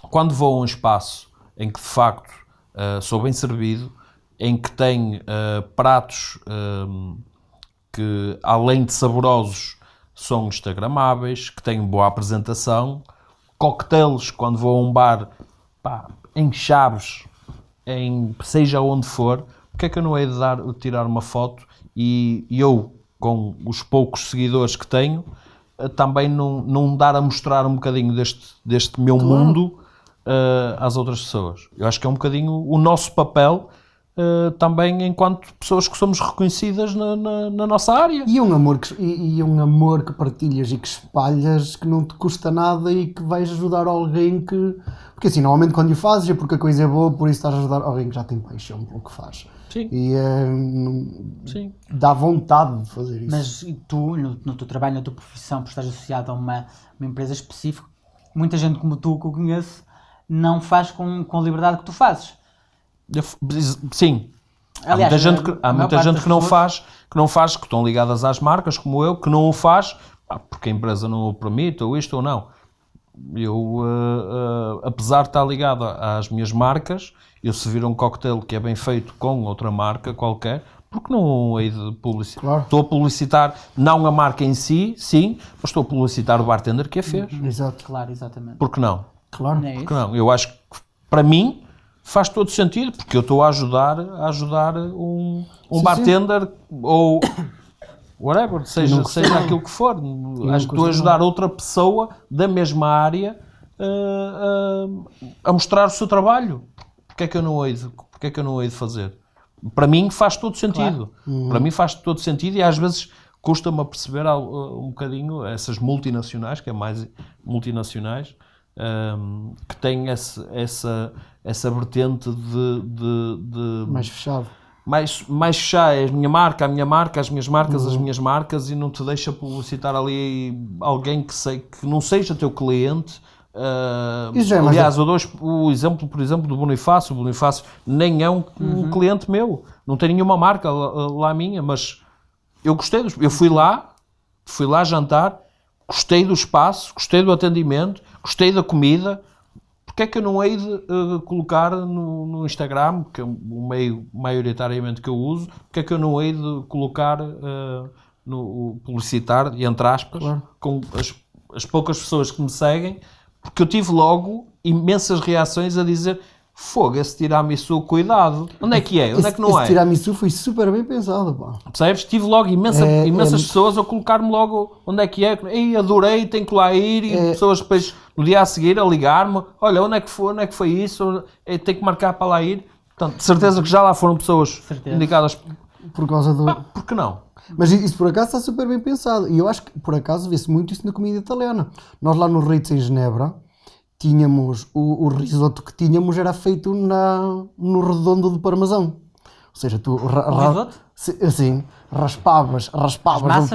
quando vou a um espaço em que de facto sou bem servido, em que tem pratos que, além de saborosos, são instagramáveis, que têm boa apresentação, cocktails, quando vou a um bar, pá, em Chaves, seja onde for, porque é que eu não hei de tirar uma foto e eu, com os poucos seguidores que tenho, também não dar a mostrar um bocadinho deste meu mundo às outras pessoas. Eu acho que é um bocadinho o nosso papel também enquanto pessoas que somos reconhecidas na nossa área. E um amor que partilhas e que espalhas, que não te custa nada e que vais ajudar alguém que... Porque assim, normalmente quando o fazes é porque a coisa é boa, por isso estás a ajudar alguém que já tem paixão pelo que faz. Sim. E Sim. dá vontade de fazer isso. Mas e tu, no teu trabalho, na tua profissão, por estás associado a uma empresa específica, muita gente como tu que eu conheço não faz com a liberdade que tu fazes. Sim. Aliás, há muita gente que não faz, que estão ligadas às marcas, como eu, que não o faz porque a empresa não o permite, ou isto ou não. Eu, apesar de estar ligado às minhas marcas, eu se vir um cocktail que é bem feito com outra marca qualquer, porque não hei de publicitar? Claro. Estou a publicitar não a marca em si, sim, mas estou a publicitar o bartender que a fez. Exato. Claro, exatamente. Por que não? Claro. Não é isso? Porque não? Eu acho que, para mim, faz todo sentido, porque eu estou a ajudar um Sim, bartender ou whatever, seja aquilo que for. Estou a ajudar outra pessoa da mesma área a mostrar o seu trabalho. Porque é que eu não hei de fazer? Para mim faz todo sentido. Para mim faz todo sentido e às vezes custa-me a perceber um bocadinho essas multinacionais, que é mais multinacionais, que têm essa vertente de Mais fechado. mais fechar, é a minha marca, as minhas marcas, as minhas marcas, e não te deixa publicitar ali alguém que não seja teu cliente. Isso é mais Aliás, eu dou o exemplo, por exemplo, do Bonifácio. O Bonifácio nem é um cliente meu, não tem nenhuma marca lá minha, mas eu gostei eu fui lá jantar, gostei do espaço, gostei do atendimento, gostei da comida. Porque é que eu não hei de colocar no Instagram, que é o meio maioritariamente que eu uso, porque é que eu não hei de colocar, publicitar, entre aspas, com as poucas pessoas que me seguem, porque eu tive logo imensas reações a dizer: fogo, esse tiramisu, cuidado, onde é que é? Onde é que não esse é? tiramisu foi super bem pensado, pá. Percebes? Tive logo imensas pessoas a colocar-me logo onde é que é. Ei, adorei, tenho que lá ir. E pessoas depois, no dia a seguir, a ligar-me: olha, onde é que foi isso? Tenho que marcar para lá ir. Portanto, de certeza que já lá foram pessoas indicadas. Por causa do... Por que não? Mas isso por acaso está super bem pensado. E eu acho que por acaso vê-se muito isso na comida italiana. Nós lá no Ritz em Genebra tínhamos o risoto que tínhamos era feito no redondo de parmesão. Ou seja, tu risoto? Assim, raspavas o Massa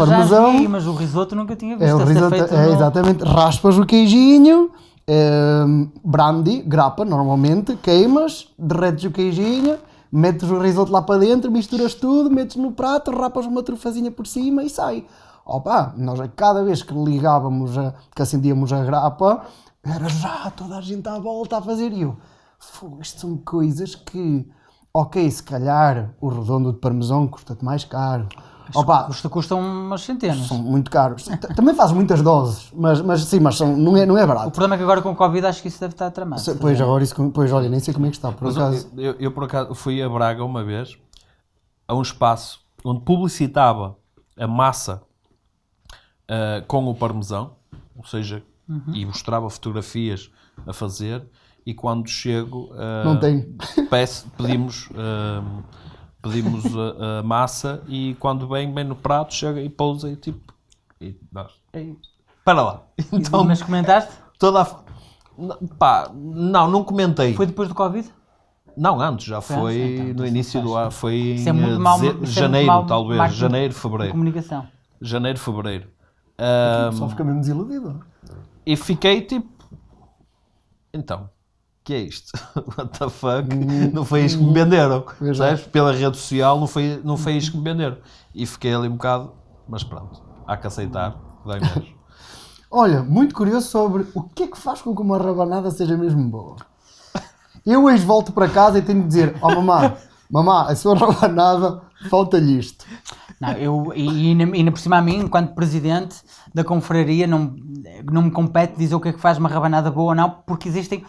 parmesão. já vi, mas o risoto nunca tinha visto. É, o Deve ser risoto, feito exatamente, raspas o queijinho, brandy, grappa normalmente, queimas, derretes o queijinho, metes o risoto lá para dentro, misturas tudo, metes no prato, rapas uma trufazinha por cima e sai. Opa, nós a cada vez que ligávamos, que acendíamos a grapa, era já toda a gente à volta a fazer. E eu, isto são coisas que, ok, se calhar o redondo de parmesão custa-te mais caro. Opa, Custam umas centenas. são muito caros. Também faz muitas doses, mas não é O barato. problema é que agora com o Covid acho que isso deve estar tramado. Pois, agora olha, nem sei como é que está, por Mas acaso. eu por acaso fui a Braga uma vez, a um espaço onde publicitava a massa com o parmesão, ou seja, e mostrava fotografias a fazer, e quando chego Não tem. pedimos a massa, e quando vem no prato, chega e pousa e tipo, e nós, para lá. Então, Mas comentaste? toda a... Pá, não comentei. Foi depois do Covid? Não, antes, já Foi foi antes, então, no início do ano, foi em Isso é muito mau, janeiro, talvez, marketing janeiro, de fevereiro. comunicação. Janeiro, fevereiro. O pessoal fica mesmo desiludido. E fiquei tipo, então, que é isto? What the fuck? Não foi isto que me venderam, sabes? Pela rede social não foi isto que me venderam. E fiquei ali um bocado, mas pronto, há que aceitar, dói menos. Olha, muito curioso sobre o que é que faz com que uma rabanada seja mesmo boa. Eu hoje volto para casa e tenho de dizer: mamã, a sua rabanada, falta-lhe isto. Não, ainda por cima a mim, enquanto presidente da confraria, não me compete dizer o que é que faz uma rabanada boa ou não, porque existem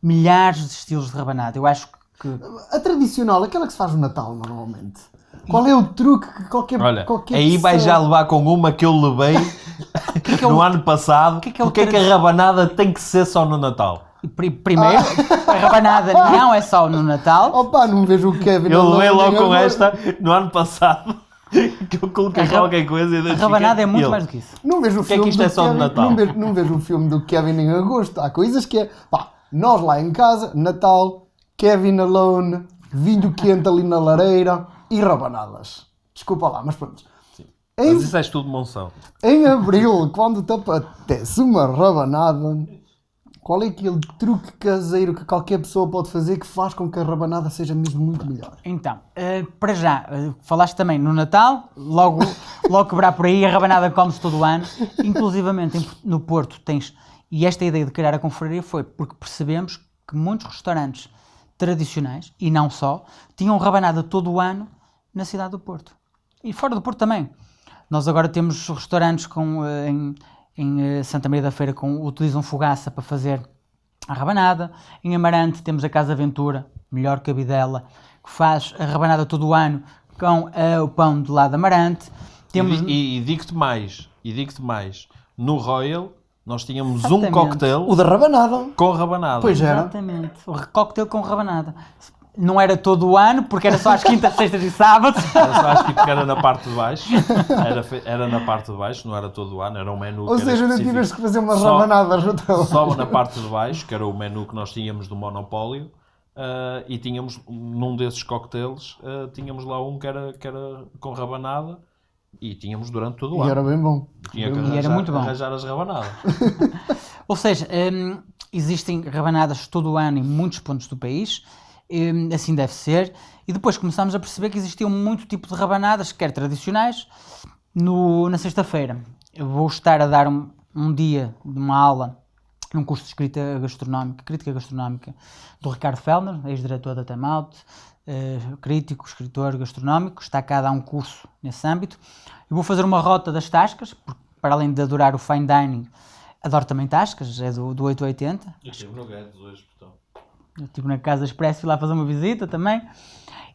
milhares de estilos de rabanada. Eu acho que... A tradicional, aquela que se faz no Natal normalmente. Qual é o truque que qualquer Olha, qualquer aí vai pessoa- já levar com uma que eu levei no ano passado. Porque é que a rabanada tem que ser só no Natal? Primeiro, a rabanada não é só no Natal. Opa, não vejo o Kevin. Eu levei Alone logo com agora. esta no ano passado, que eu coloquei qualquer coisa e A identifiquei. rabanada é muito Ele, mais do que isso. Não vejo o Que é filme que isto do é só de Kevin, Natal? Não vejo o filme do Kevin em agosto. Há coisas que é... Pá, nós lá em casa, Natal, Kevin Alone, vinho quente ali na lareira e rabanadas. Desculpa lá, mas pronto. Mas isso é tudo monção. Em abril, quando te apetece uma rabanada, qual é aquele truque caseiro que qualquer pessoa pode fazer que faz com que a rabanada seja mesmo muito melhor? Então, para já, falaste também no Natal, logo quebrar por aí, a rabanada come-se todo o ano, inclusivamente no Porto tens, e esta ideia de criar a confraria foi porque percebemos que muitos restaurantes tradicionais, e não só, tinham rabanada todo o ano na cidade do Porto. E fora do Porto também. Nós agora temos restaurantes em Santa Maria da Feira utilizam fogaça para fazer a rabanada. Em Amarante temos a Casa Aventura, melhor que a Bidela, que faz a rabanada todo o ano com o pão de lado amarante. Temos... E digo-te mais, no Royal nós tínhamos Exatamente. um cocktail O da rabanada. com rabanada. Pois era. Exatamente. O cocktail com rabanada. Não era todo o ano, porque era só às quintas, sextas e sábados. Era só, acho que era na parte de baixo. Era na parte de baixo, não era todo o ano, era um menu Ou que era seja, não específico. tiveste que fazer umas Só- rabanadas no teu. Só na parte de baixo, que era o menu que nós tínhamos do Monopólio, e tínhamos num desses cocktails, tínhamos lá um que era com rabanada e tínhamos durante todo o E ano. era bem bom. Tinha que E era muito bom. arranjar as rabanadas. Ou seja, existem rabanadas todo o ano em muitos pontos do país, assim deve ser, e depois começámos a perceber que existiam muito tipo de rabanadas, quer tradicionais, na sexta-feira. Eu vou estar a dar um dia de uma aula num curso de crítica gastronómica do Ricardo Fellner, ex-diretor da Time Out, crítico, escritor gastronómico, está cá a dar um curso nesse âmbito. Eu vou fazer uma rota das tascas, porque para além de adorar o fine dining, adoro também tascas, é do 880. Eu estive no Guedes hoje, portanto. Eu estive na Casa Expresso, fui lá fazer uma visita também.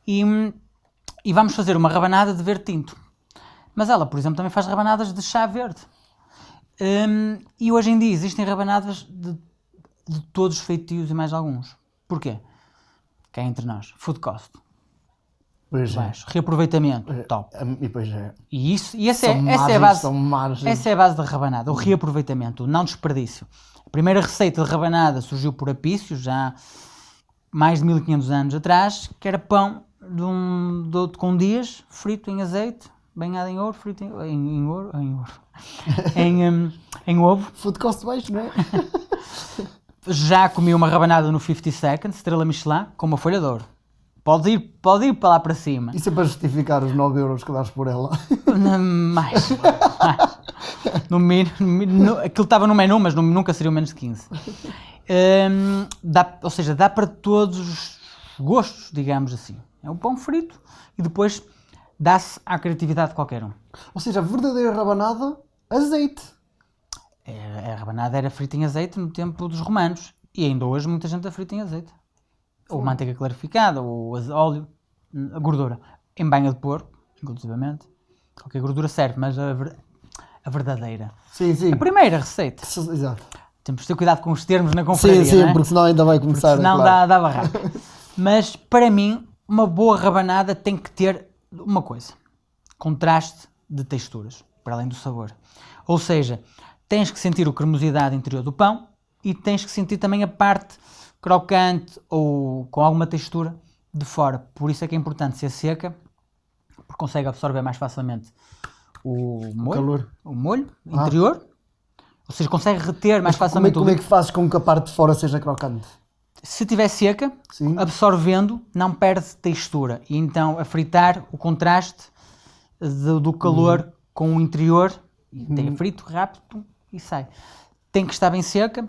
E vamos fazer uma rabanada de verde tinto. Mas ela, por exemplo, também faz rabanadas de chá verde. E hoje em dia existem rabanadas de todos os feitios e mais alguns. Porquê? Cá entre nós. Food cost. Pois é. Baixo. Reaproveitamento. Top. E pois é. E essa São é a margens, base. são margens. Essa é a base da rabanada, o reaproveitamento, o não desperdício. A primeira receita de rabanada surgiu por Apício, já mais de 1500 anos atrás, que era pão com dias, frito em azeite, banhado em ouro, frito em ovo. Food cost baixo, não é? Já comi uma rabanada no 50 Seconds, estrela Michelin, com uma folha de ouro. Pode ir para lá para cima. Isso é para justificar os 9 euros que dás por ela. Mais. No mínimo, aquilo estava no menu, mas nunca seriam menos de 15. Ou seja, dá para todos os gostos, digamos assim. É um pão frito e depois dá-se à criatividade de qualquer um. Ou seja, a verdadeira rabanada, azeite. A rabanada era frita em azeite no tempo dos romanos e ainda hoje muita gente a frita em azeite. Ou manteiga clarificada, ou óleo, a gordura. Em banha de porco, inclusivamente. Qualquer gordura serve, mas a verdadeira. Sim, sim. A primeira receita. Exato. Temos de ter cuidado com os termos na confraria, Sim, sim, não é? porque senão ainda vai começar. Senão claro. dá barraco. Mas, para mim, uma boa rabanada tem que ter uma coisa. Contraste de texturas, para além do sabor. Ou seja, tens que sentir a cremosidade interior do pão e tens que sentir também a parte crocante ou com alguma textura de fora. Por isso é que é importante ser seca, porque consegue absorver mais facilmente o calor. molho interior. Ou seja, consegue reter mais Como facilmente é que fazes com que a parte de fora seja crocante? Se estiver seca, Sim. absorvendo, não perde textura. E então, a fritar, o contraste do calor com o interior, e tem frito rápido e sai. Tem que estar bem seca.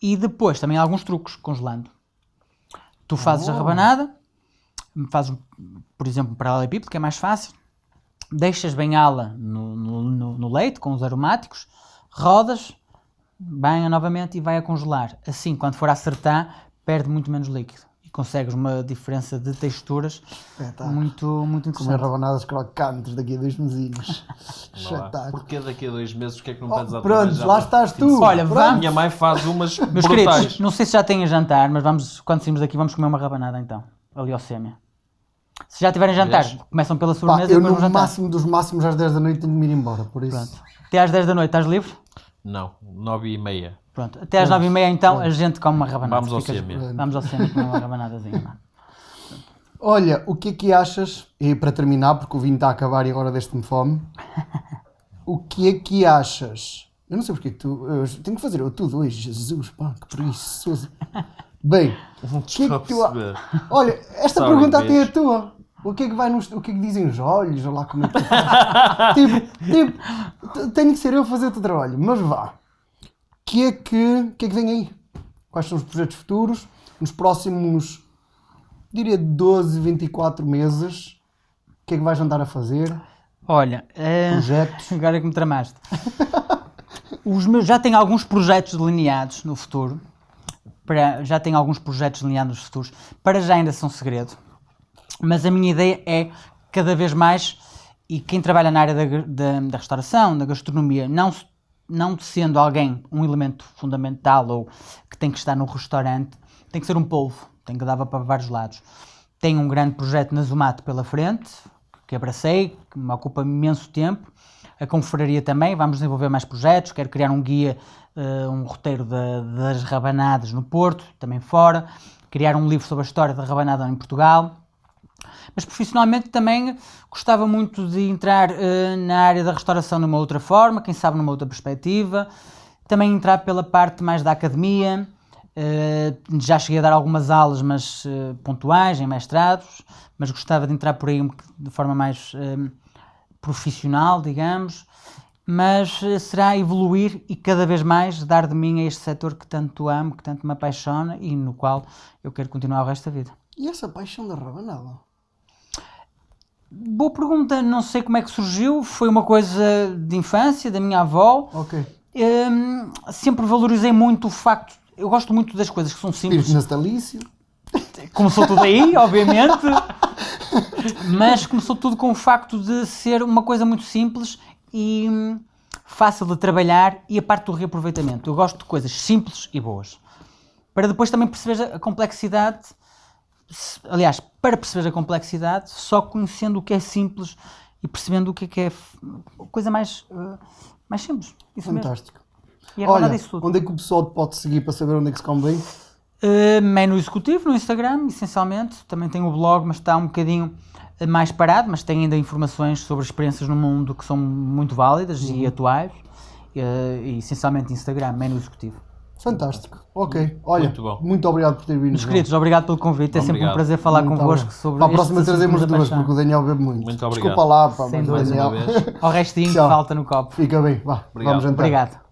E depois, também há alguns truques, congelando. Tu fazes a rabanada, fazes, por exemplo, um paralelepípedo, que é mais fácil. Deixas banhá-la no leite, com os aromáticos, rodas, banha novamente e vai a congelar. Assim, quando for a acertar, perde muito menos líquido e consegues uma diferença de texturas muito Comer interessante. rabanadas crocantes daqui a 2 mesinhos. Espetáculo. Porque daqui a 2 meses, porque é que não pedes à tua Pronto, mãe já lá para estás fim de tu. semana? Olha, Pronto. A vamos, minha mãe faz umas meus brutais. queridos, não sei se já têm a jantar, mas quando saímos daqui vamos comer uma rabanada então, ali ao Sêmia. Se já tiverem jantar, Vês? começam pela Pá, sobremesa e eu depois no vão jantar. máximo dos máximos às 10 da noite tenho de me ir embora, por isso. Pronto. Até às 10 da noite estás livre? Não, 9h30. Pronto. Até às 9h30 então a gente come uma rabanada. Vamos ao Ficas- Sêmia. Vamos ao Sêmia comer uma rabanadazinha lá. Olha, o que é que achas, e para terminar, porque o vinho está a acabar e agora deste-me fome, o que é que achas? Eu não sei porque é que tu. Eu tenho que fazer eu tudo hoje, Jesus, pá, que preguiçoso. Bem, o que é que tu. Olha, esta Sorry, pergunta até é beijo. tua. O que é que vai nos. O que é que dizem os olhos? Ou lá como é que tenho que ser eu a fazer o teu trabalho, mas vá. O que é que vem aí? Quais são os projetos futuros? Nos próximos, diria 12, 24 meses, o que é que vais andar a fazer? Olha, Projetos? agora que me tramaste. Já tenho alguns projetos delineados no futuro. já tenho alguns projetos delineados futuros, para já ainda são segredo, mas a minha ideia é cada vez mais, e quem trabalha na área da restauração, da gastronomia, não sendo alguém um elemento fundamental ou que tem que estar no restaurante, tem que ser um polvo, tem que dar para vários lados. Tenho um grande projeto na Zumato pela frente, que abracei, que me ocupa imenso tempo. A confraria também, vamos desenvolver mais projetos, quero criar um guia, um roteiro das rabanadas no Porto, também fora, criar um livro sobre a história da rabanada em Portugal. Mas profissionalmente também gostava muito de entrar na área da restauração numa outra forma, quem sabe numa outra perspectiva, também entrar pela parte mais da academia, já cheguei a dar algumas aulas, mas pontuais, em mestrados, mas gostava de entrar por aí de forma mais profissional, digamos, mas será evoluir e cada vez mais dar de mim a este setor que tanto amo, que tanto me apaixona e no qual eu quero continuar o resto da vida. E essa paixão da rabanada? Boa pergunta, não sei como é que surgiu, foi uma coisa de infância, da minha avó. Ok. Sempre valorizei muito o facto, eu gosto muito das coisas que são simples. Espírito natalício. Começou tudo aí, obviamente, mas começou tudo com o facto de ser uma coisa muito simples e fácil de trabalhar e a parte do reaproveitamento. Eu gosto de coisas simples e boas. Para depois também perceber a complexidade, aliás, para perceber a complexidade, só conhecendo o que é simples e percebendo o que é a coisa mais simples. Isso Fantástico. Mesmo. E agora Olha, disso tudo. onde é que o pessoal te pode seguir para saber onde é que se come bem? Menu Executivo no Instagram, essencialmente. Também tenho o blog, mas está um bocadinho mais parado, mas tem ainda informações sobre experiências no mundo que são muito válidas e atuais. E essencialmente Instagram, Menu Executivo. Fantástico. Ok. Olha, Muito bom. muito obrigado por ter vindo. Meus queridos, obrigado pelo convite. É sempre um Obrigado. prazer falar Muito convosco obrigado. sobre Para a próxima estes assuntos trazemos que nos duas, apaixonam. porque o Daniel bebe muito. Muito obrigado. Desculpa lá, pá, Sem mas o dúvida. Daniel... Mais uma vez. Ao restinho que Tchau. falta no copo. Fica bem, vá, Obrigado. vamos jantar. Obrigado.